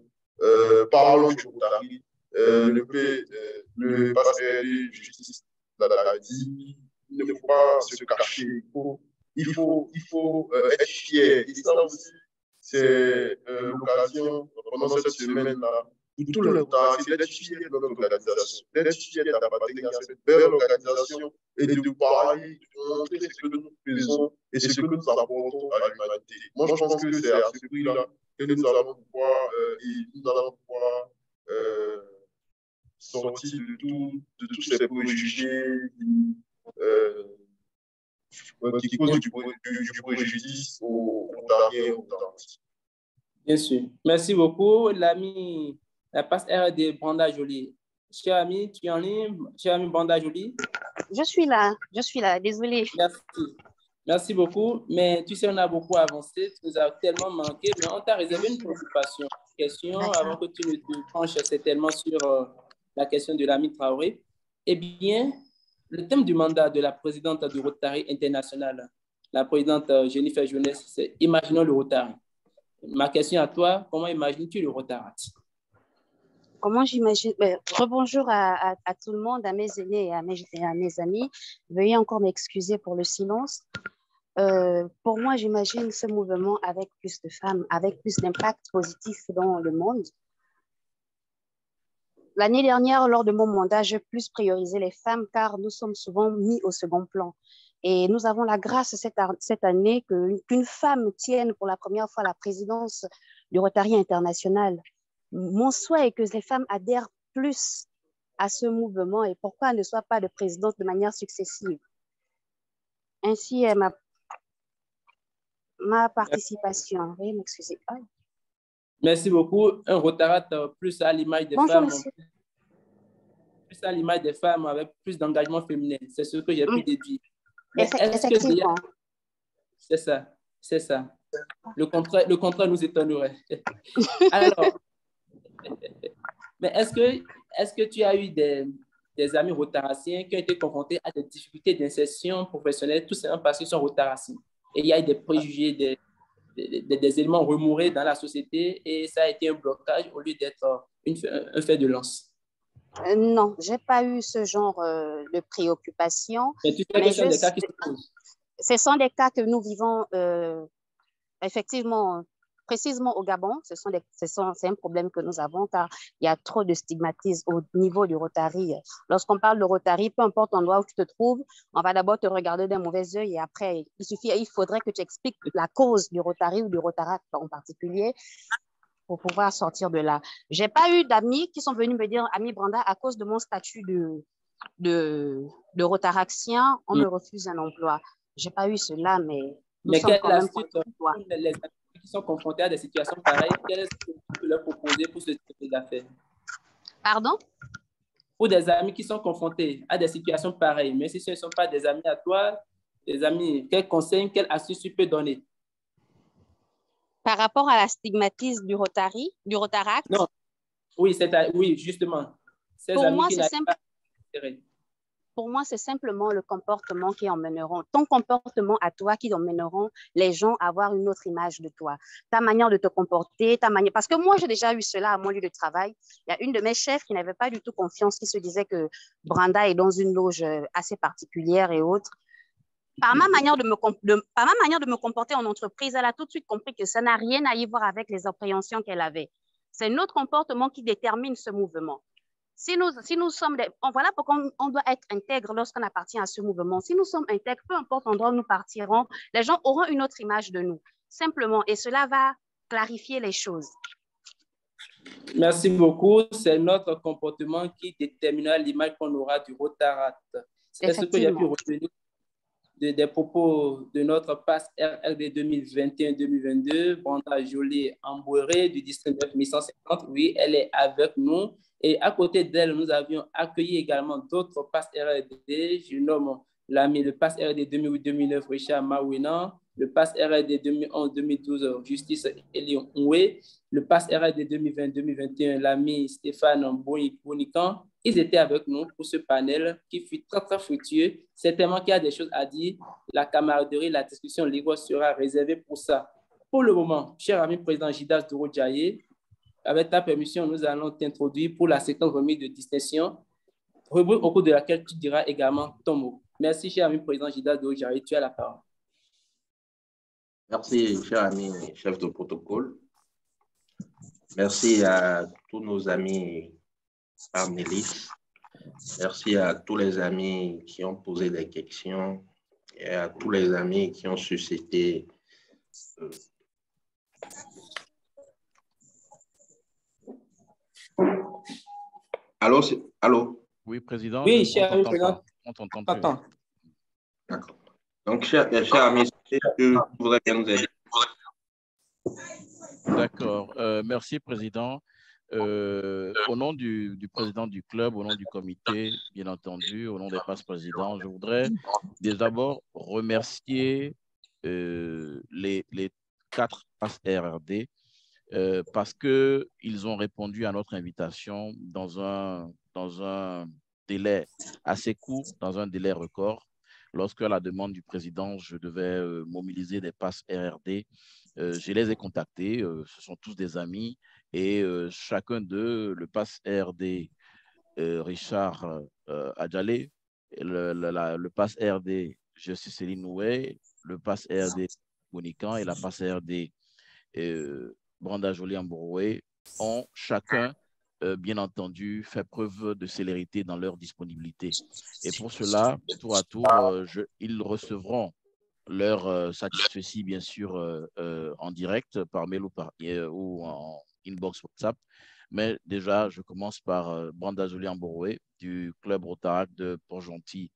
Parlons du Rotary. Le passé de justice l'a dit, il ne faut pas se cacher. Il faut être fier. Et ça aussi, c'est l'occasion, pendant cette semaine-là, pour tout le temps, c'est d'être fier de notre organisation, d'être fier d'appartenir à cette belle organisation et de parler, de montrer ce que nous faisons et ce que nous apportons à l'humanité. Moi, je pense que c'est à ce prix-là que nous allons pouvoir sortir de tous ces préjugés qui causent du préjudice aux Ontariens et aux Ontariennes. Bien sûr. Merci beaucoup, l'ami, la passe RD Branda Joly. Cher ami, tu es en ligne? Cher ami Branda Joly? Je suis là, désolée. Merci. Merci beaucoup. Mais tu sais, on a beaucoup avancé, tu nous as tellement manqué, mais on t'a réservé une question avant que tu ne te penches certainement sur la question de l'ami Traoré. Eh bien, le thème du mandat de la présidente du Rotary International, la présidente Jennifer Jeunesse, c'est « Imaginons le Rotary ». Ma question à toi, comment imagines-tu le Rotary? Comment j'imagine? Rebonjour à tout le monde, à mes aînés et à mes amis. Veuillez encore m'excuser pour le silence. Pour moi, j'imagine ce mouvement avec plus de femmes, avec plus d'impact positif dans le monde. L'année dernière, lors de mon mandat, j'ai plus priorisé les femmes car nous sommes souvent mis au second plan. Et nous avons la grâce cette année qu'une femme tienne pour la première fois la présidence du Rotary International. Mon souhait est que les femmes adhèrent plus à ce mouvement et pourquoi elles ne soient pas de présidente de manière successive. Ainsi est ma participation. Veuillez m'excuser. Merci beaucoup. Un Rotary plus à l'image des femmes. Monsieur. Plus à l'image des femmes avec plus d'engagement féminin. C'est ce que j'ai pu déduire. Mais Effectivement. C'est ça. Le contraire nous étonnerait. Alors, mais est-ce que tu as eu des amis rotaraciens qui ont été confrontés à des difficultés d'insertion professionnelle, tout simplement parce qu'ils sont rotaraciens? Et il y a eu des préjugés, des éléments remourés dans la société et ça a été un blocage au lieu d'être un fer de lance. Non, je n'ai pas eu ce genre de préoccupation. Mais tu sais que ce sont des cas qui se posent. Ce sont des cas que nous vivons effectivement, précisément au Gabon. C'est un problème que nous avons car il y a trop de stigmatisme au niveau du Rotary. Lorsqu'on parle de Rotary, peu importe l'endroit où tu te trouves, on va d'abord te regarder d'un mauvais œil et après, il faudrait que tu expliques la cause du Rotary ou du Rotaract en particulier pour pouvoir sortir de là. Je n'ai pas eu d'amis qui sont venus me dire, Ami Branda, à cause de mon statut de rotaractien, on me refuse un emploi. Je n'ai pas eu cela, mais nous sommes quand même contre toi. Les amis qui sont confrontés à des situations pareilles, quel est ce que tu peux leur proposer pour ce type d'affaires? Pardon? Pour des amis qui sont confrontés à des situations pareilles, mais si ce ne sont pas des amis à toi, des amis, quel conseil, quelle astuce tu peux donner? Par rapport à la stigmatisme du Rotary, du Rotaract? Non, oui, justement. Pour moi, c'est simplement le comportement qui emmèneront, ton comportement à toi qui emmèneront les gens à avoir une autre image de toi. Ta manière de te comporter, parce que moi, j'ai déjà eu cela à mon lieu de travail. Il y a une de mes chefs qui n'avait pas du tout confiance, qui se disait que Branda est dans une loge assez particulière et autres. Par ma manière de me comporter en entreprise, elle a tout de suite compris que ça n'a rien à y voir avec les appréhensions qu'elle avait. C'est notre comportement qui détermine ce mouvement. Si nous sommes voilà pourquoi on doit être intègre lorsqu'on appartient à ce mouvement. Si nous sommes intègres, peu importe l'endroit où nous partirons, les gens auront une autre image de nous, simplement. Et cela va clarifier les choses. Merci beaucoup. C'est notre comportement qui déterminera l'image qu'on aura du Rotaract. C'est ce que j'ai pu retenir des propos de notre passe RRD 2021-2022, Branda Joly Ambouéré du district 9150. Oui, elle est avec nous. Et à côté d'elle, nous avions accueilli également d'autres passes RRD. Je nomme le pass RD 2008-2009, Richard Maouinan, le pass RD 2011-2012, Justice Elion Oué, le pass RD 2020-2021, l'ami Stéphane Bonican. Ils étaient avec nous pour ce panel qui fut très, très fructueux. Certainement qu'il y a des choses à dire. La camaraderie, la discussion libre sera réservée pour ça. Pour le moment, cher ami président Jidas Doro-Djaye, avec ta permission, nous allons t'introduire pour la séquence remise de distinction, rubrique au cours de laquelle tu diras également ton mot. Merci, cher ami président Jidas Doro-Djaye, tu as la parole. Merci, cher ami chef de protocole. Merci à tous nos amis panélistes. Merci à tous les amis qui ont posé des questions et à tous les amis qui ont suscité Allô? Allô? Oui, président. Oui, cher ami président. On t'entend plus. D'accord. Donc, cher ami, je voudrais bien nous aider. D'accord. Merci, président. Au nom du président du club, au nom du comité, bien entendu, au nom des passes-présidents, je voudrais d'abord remercier les 4 passes RRD parce qu'ils ont répondu à notre invitation dans un délai assez court, dans un délai record. Lorsque, à la demande du président, je devais mobiliser des passes RRD, je les ai contactés, ce sont tous des amis, et chacun d'eux, le pass RD Richard Adjalé, le pass RD Justice Céline Noué, le pass RD Bonican et la pass RD Branda Joly-Amboroué ont chacun, bien entendu, fait preuve de célérité dans leur disponibilité. Et pour cela, tour à tour, ils recevront leur satisfecit, bien sûr, en direct, par mail ou en inbox WhatsApp. Mais déjà, je commence par Branda Joly-Amboroué du club Rotaract de Port-Gentil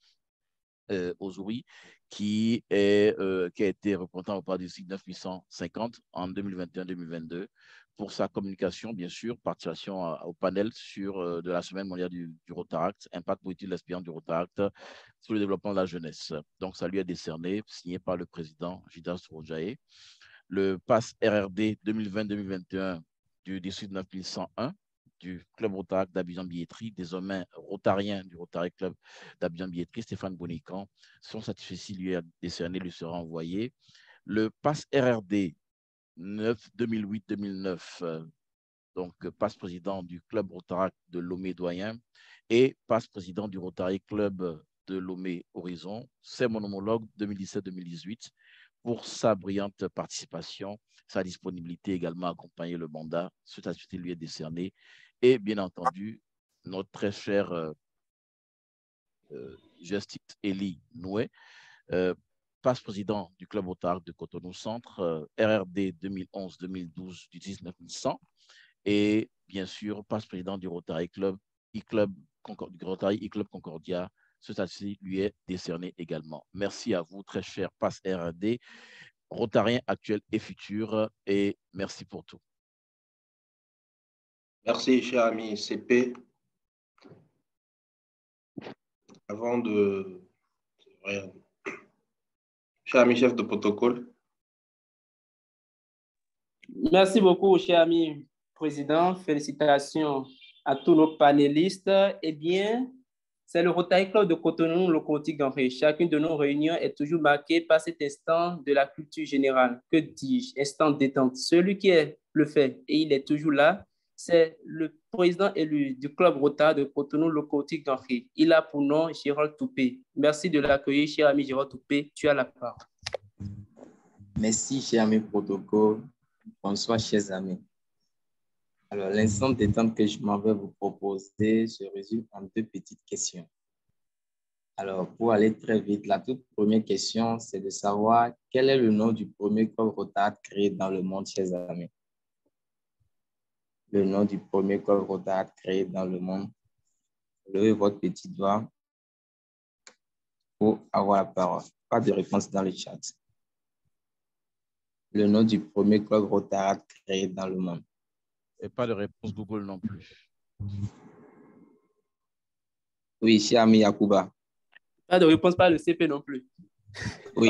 aux Ouïes, qui a été représentant au Parti du District 9850 en 2021-2022 pour sa communication, bien sûr, participation au panel de la Semaine mondiale du Rotaract, impact politique de l'expérience du Rotaract sur le développement de la jeunesse. Donc, ça lui est décerné, signé par le président Jidas Doro-Djaye. Le pass RRD 2020-2021 du District 9101 du club Rotaract d'Abidjan-Billetterie, désormais rotarien du Rotary Club d'Abidjan-Billetterie, Stéphane Bonican. Son satisfecit lui est décerné, lui sera envoyé. Le pass RRD 2008-2009, donc passe président du club Rotaract de Lomé-Doyen et passe président du Rotary Club de Lomé-Horizon. C'est mon homologue 2017-2018 pour sa brillante participation, sa disponibilité également à accompagner le mandat. Ce satisfecit lui est décerné. Et bien entendu, notre très cher Justice Eli Noué, passe-président du club Rotaract de Cotonou Centre, RRD 2011-2012 du 19100, et bien sûr, passe-président du Rotary Club, du Rotary e-Club Concordia. Ce statut lui est décerné également. Merci à vous, très cher passe RRD, Rotariens actuels et futurs, et merci pour tout. Merci, cher ami CP. Avant de... Cher ami chef de protocole. Merci beaucoup, cher ami président. Félicitations à tous nos panélistes. Eh bien, c'est le Rotary Club de Cotonou, le Cotique d'Entrée. Chacune de nos réunions est toujours marquée par cet instant de la culture générale. Que dis-je? Instant de détente. Celui qui est le fait, et il est toujours là, c'est le président élu du club Rotary de Cotonou, le Cotique d'Entrée. Il a pour nom Gérald Toupé. Merci de l'accueillir, cher ami Gérald Toupé. Tu as la parole. Merci, cher ami protocole. Bonsoir, chers amis. Alors, l'instant de détente que je m'en vais vous proposer se résume en 2 petites questions. Alors, pour aller très vite, la toute première question, c'est de savoir quel est le nom du premier club Rotary créé dans le monde, chers amis. Le nom du premier club Rotary créé dans le monde. Levez votre petit doigt pour avoir la parole. Pas de réponse dans le chat. Le nom du premier club Rotary créé dans le monde. Et pas de réponse Google non plus. Oui, cher ami Yacouba. Pas de réponse, pas le CP non plus. Oui.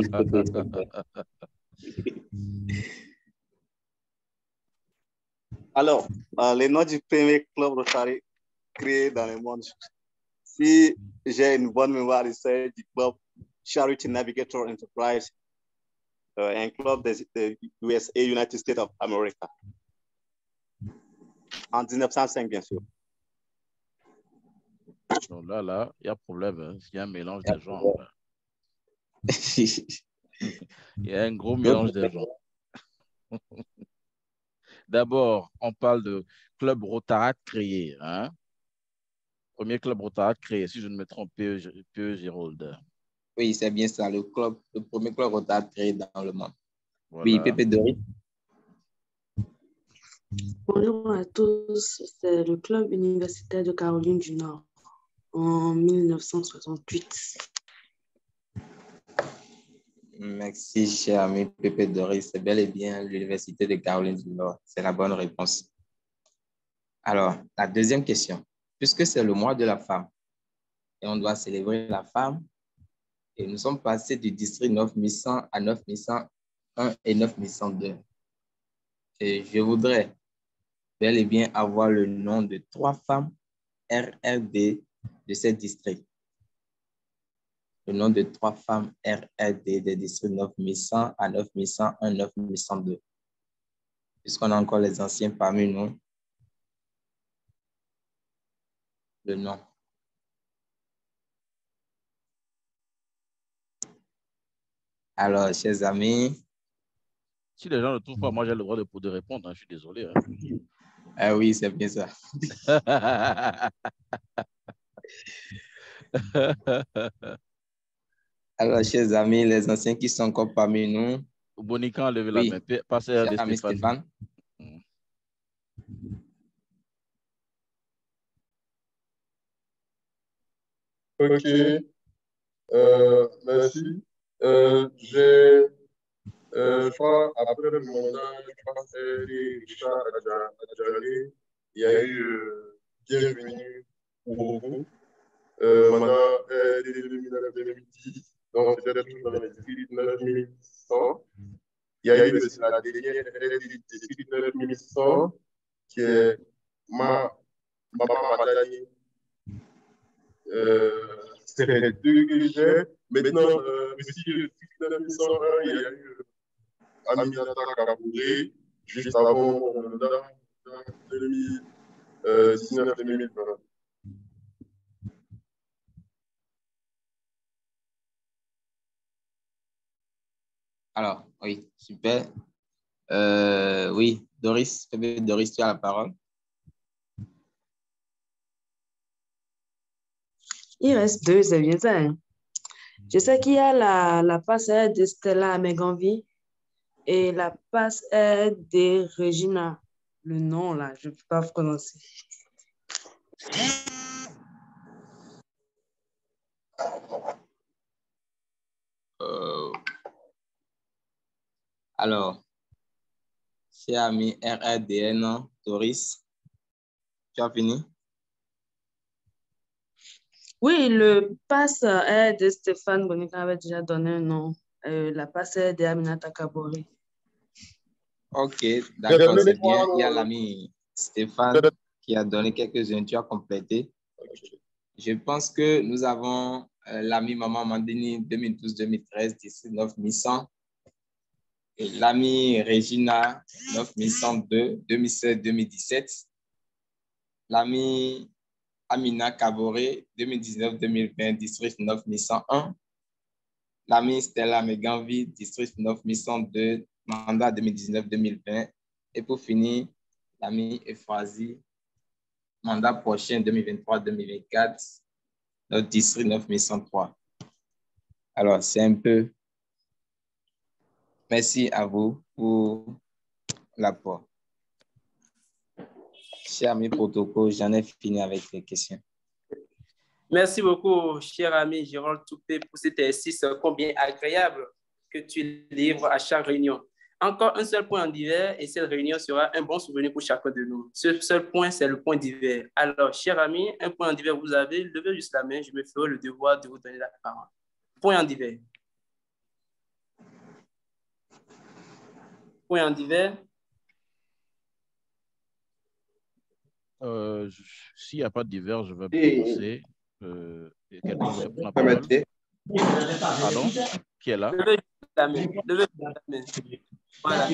Alors, les noms du premier club Rotary créé dans le monde. Si j'ai une bonne mémoire, c'est du club Charity Navigator Enterprise, un club des USA, United States of America. En 1905, bien sûr. Donc là, il y a problème. Hein. Il y a un mélange des genres. Il y a un gros mélange des genres. D'abord, on parle de club Rotaract créé. Hein? Premier club Rotaract créé, si je ne me trompe, P.E. Géraud. Oui, c'est bien ça, le premier club Rotaract créé dans le monde. Voilà. Oui, Pépé Doris. Bonjour à tous, c'est le club universitaire de Caroline du Nord en 1968. Merci, cher ami Pépé Doris. C'est bel et bien l'université de Caroline du Nord. C'est la bonne réponse. Alors, la deuxième question. Puisque c'est le mois de la femme et on doit célébrer la femme, et nous sommes passés du district 9100 à 9101 et 9102. Et je voudrais bel et bien avoir le nom de 3 femmes RRD de ces districts. Le nom de 3 femmes RRD des districts 9100 à 9101, 9102. Puisqu'on a encore les anciens parmi nous. Le nom. Alors, chers amis. Si les gens ne trouvent pas, moi j'ai le droit de répondre. Hein, je suis désolé. Hein. Ah oui, c'est bien ça. Alors, chers amis, les anciens qui sont encore parmi nous. Bonica a levé la main. Passez à ami Stéphane. Ok. Merci. Je crois, après le mandat, je crois que c'est Richard Adjani. Il y a eu Bienvenue pour beaucoup. Mandat dès 2009-2010. Donc, c'était toujours dans les districts 9100. Il y a eu la dernière des districts 9100 qui est Maman Matani. C'est les 2 que j'ai. Maintenant, aussi, le district 9101, il y a eu Aminata Kabouré, juste avant mon mandat, 2019-2020. Alors, oui, super. Oui, Doris, Doris, tu as la parole. Il reste 2, c'est bien ça. Hein? Je sais qu'il y a la passe de Stella Meganvi et la passe de Regina. Le nom, là, je ne peux pas prononcer. Alors, cher ami RRDN, Doris, tu as fini? Oui, le passe de Stéphane Bonica avait déjà donné un nom. La passe de Aminata Kabori. Ok, d'accord, c'est bien. Il y a l'ami Stéphane qui a donné quelques-uns, tu as complété. Je pense que nous avons l'ami Maman Mandini 2012-2013, district 9100. Et l'ami Regina 9102, 2016-2017. L'ami Amina Kaboré 2019-2020, district 9101. L'ami Stella Meganvi, district 9102, mandat 2019-2020. Et pour finir, l'ami Ephrasie, mandat prochain 2023-2024, notre district 9103. Alors, c'est un peu. Merci à vous pour l'apport. Cher ami protocole, j'en ai fini avec les questions. Merci beaucoup, cher ami Gérald Toupé, pour cet exercice combien agréable que tu livres à chaque réunion. Encore un seul point en divers et cette réunion sera un bon souvenir pour chacun de nous. Ce seul point, c'est le point divers. Alors, chers amis, un point en divers, vous avez, levez juste la main, je me ferai le devoir de vous donner la parole. Point en divers. Point en divers. S'il n'y a pas de divers, je vais prononcer. Quelqu'un veut prendre la parole? Pardon? Qui est là? Levez la main. Levez la main. Voilà.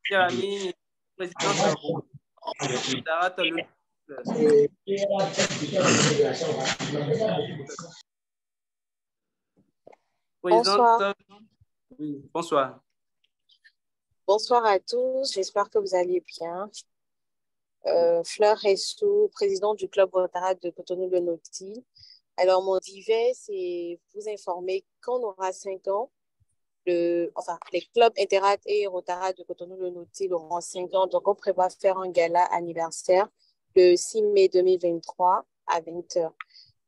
Chers amis, président Savo, Bonsoir. Oui, bonsoir. Bonsoir à tous, j'espère que vous allez bien. Fleur Ressou, présidente du club Rotaract de Cotonou-le-Nautil. Alors, mon divers, c'est vous informer qu'on aura 5 ans. Les clubs Interact et Rotaract de Cotonou-le-Nautil auront 5 ans. Donc, on prévoit faire un gala anniversaire le 6 mai 2023 à 20h.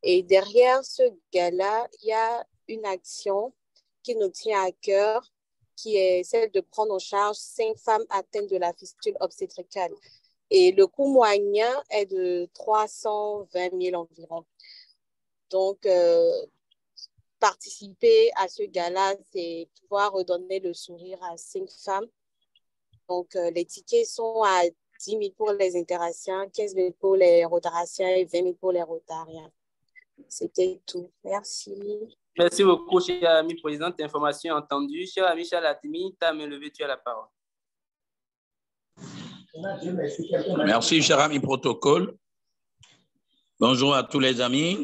Et derrière ce gala, il y a une action qui nous tient à cœur, qui est celle de prendre en charge 5 femmes atteintes de la fistule obstétricale. Et le coût moyen est de 320 000 environ. Donc, participer à ce gala, c'est pouvoir redonner le sourire à 5 femmes. Donc, les tickets sont à 10 000 pour les Interaciens, 15 000 pour les Rotaraciens et 20 000 pour les Rotariens. C'était tout. Merci. Merci beaucoup, cher ami président. Information entendue. Cher ami Charles Atimi, ta main levée, tu as la parole. Merci, cher ami protocole. Bonjour à tous les amis.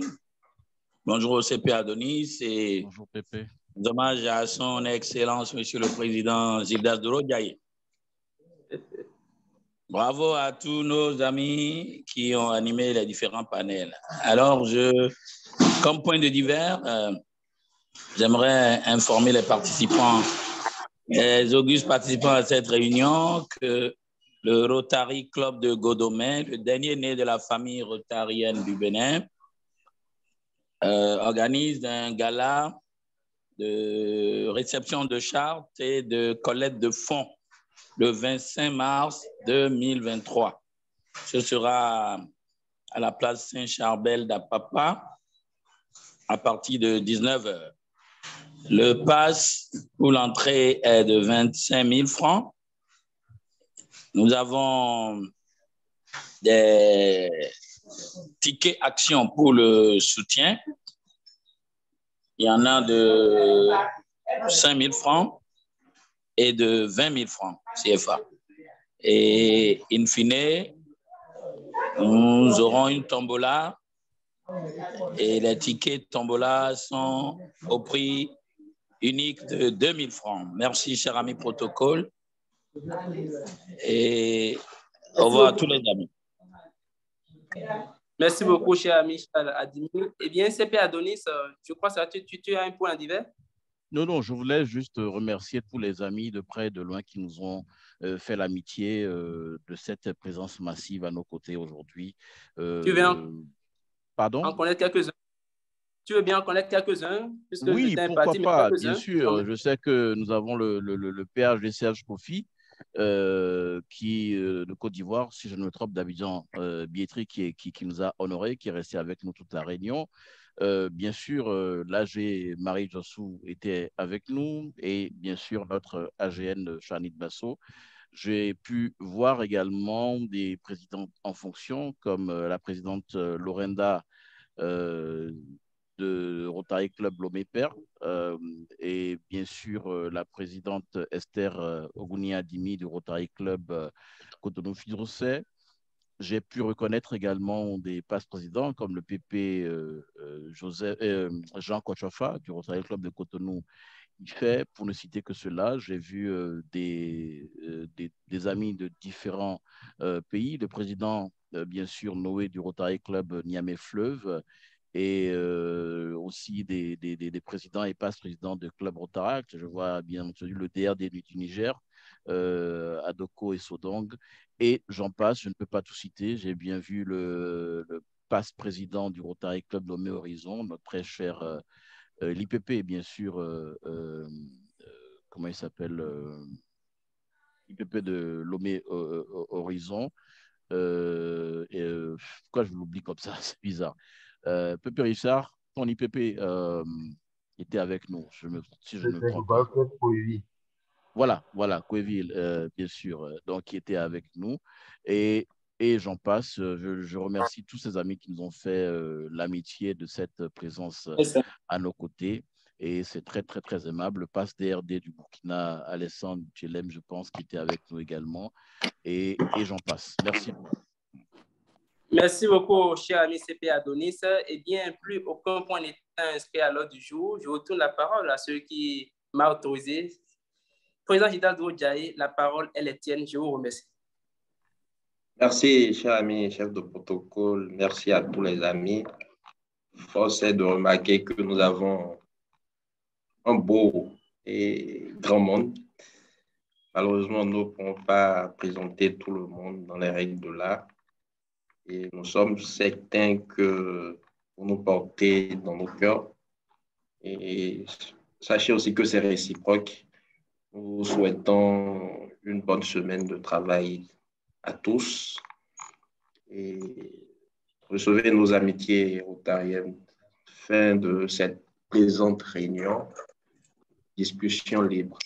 Bonjour au CP Adonis et bonjour Pépé. Dommage à son Excellence, Monsieur le Président Gildas Doro-Diaye. Bravo à tous nos amis qui ont animé les différents panels. Alors, comme point de divers, j'aimerais informer les participants, les augustes participants à cette réunion, que le Rotary Club de Godomé, le dernier né de la famille rotarienne du Bénin, organise un gala de réception de chartes et de collecte de fonds le 25 mars 2023. Ce sera à la place Saint-Charbel d'Apapa à partir de 19h. Le pass pour l'entrée est de 25 000 francs. Nous avons des tickets actions pour le soutien. Il y en a de 5 000 francs et de 20 000 francs CFA. Et in fine, nous aurons une tombola et les tickets tombola sont au prix unique de 2 000 francs. Merci, cher ami protocole. Et au revoir à tous les amis. Merci beaucoup, cher ami Charles Adimi. Eh bien, CP Adonis, je crois que tu as un point en divers. Non, je voulais juste remercier tous les amis de près et de loin qui nous ont fait l'amitié de cette présence massive à nos côtés aujourd'hui. Tu veux en connaître quelques-uns? Tu veux bien en connaître quelques-uns? Oui, pourquoi pas, bien sûr. Je sais que nous avons le PhD Serge Kofi, qui de Côte d'Ivoire, si je ne me trompe, d'Abidjan, Bietri, qui nous a honorés, qui est resté avec nous toute la réunion. Bien sûr, l'AG Marie Jossou était avec nous et bien sûr notre AGN Chanit Basso. J'ai pu voir également des présidentes en fonction comme la présidente Lorenda de Rotary Club Lomé-Père et bien sûr la présidente Esther Ogunia Dimi du Rotary Club Cotonou-Fidrousset. J'ai pu reconnaître également des passe-présidents comme le PP Jean Kochofa du Rotary Club de Cotonou. Il fait, pour ne citer que cela, j'ai vu des amis de différents pays, le président, bien sûr, Noé du Rotary Club Niamey-Fleuve, et aussi des présidents et passe-présidents de Club Rotaract. Je vois bien entendu le DR du Niger, Adoko et Sodong, et j'en passe, je ne peux pas tout citer. J'ai bien vu le passe-président du Rotary Club nommé Horizon, notre très cher l'IPP, bien sûr, comment il s'appelle IPP de Lomé Horizon. Pourquoi je l'oublie comme ça? C'est bizarre. Pépé Richard, ton IPP était avec nous, si je ne me trompe pas. Voilà, Couéville, bien sûr, donc qui était avec nous. Et j'en passe. Je remercie tous ces amis qui nous ont fait l'amitié de cette présence à nos côtés. Et c'est très, très, très aimable. Le passe DRD du Burkina, Alessandre Tchelem, je pense, qui était avec nous également. Et j'en passe. Merci. Merci beaucoup, cher ami CP Adonis. Eh bien, plus aucun point n'est inscrit à l'ordre du jour. Je retourne la parole à celui qui m'a autorisé. Président Gildas Djaye, la parole est la tienne. Je vous remercie. Merci, cher ami, chef de protocole. Merci à tous les amis. Force est de remarquer que nous avons un beau et grand monde. Malheureusement, nous ne pouvons pas présenter tout le monde dans les règles de l'art. Et nous sommes certains que vous nous portez dans nos cœurs. Et sachez aussi que c'est réciproque. Nous vous souhaitons une bonne semaine de travail à tous. Et recevez nos amitiés rotariennes. Fin de cette présente réunion. Discussion libre.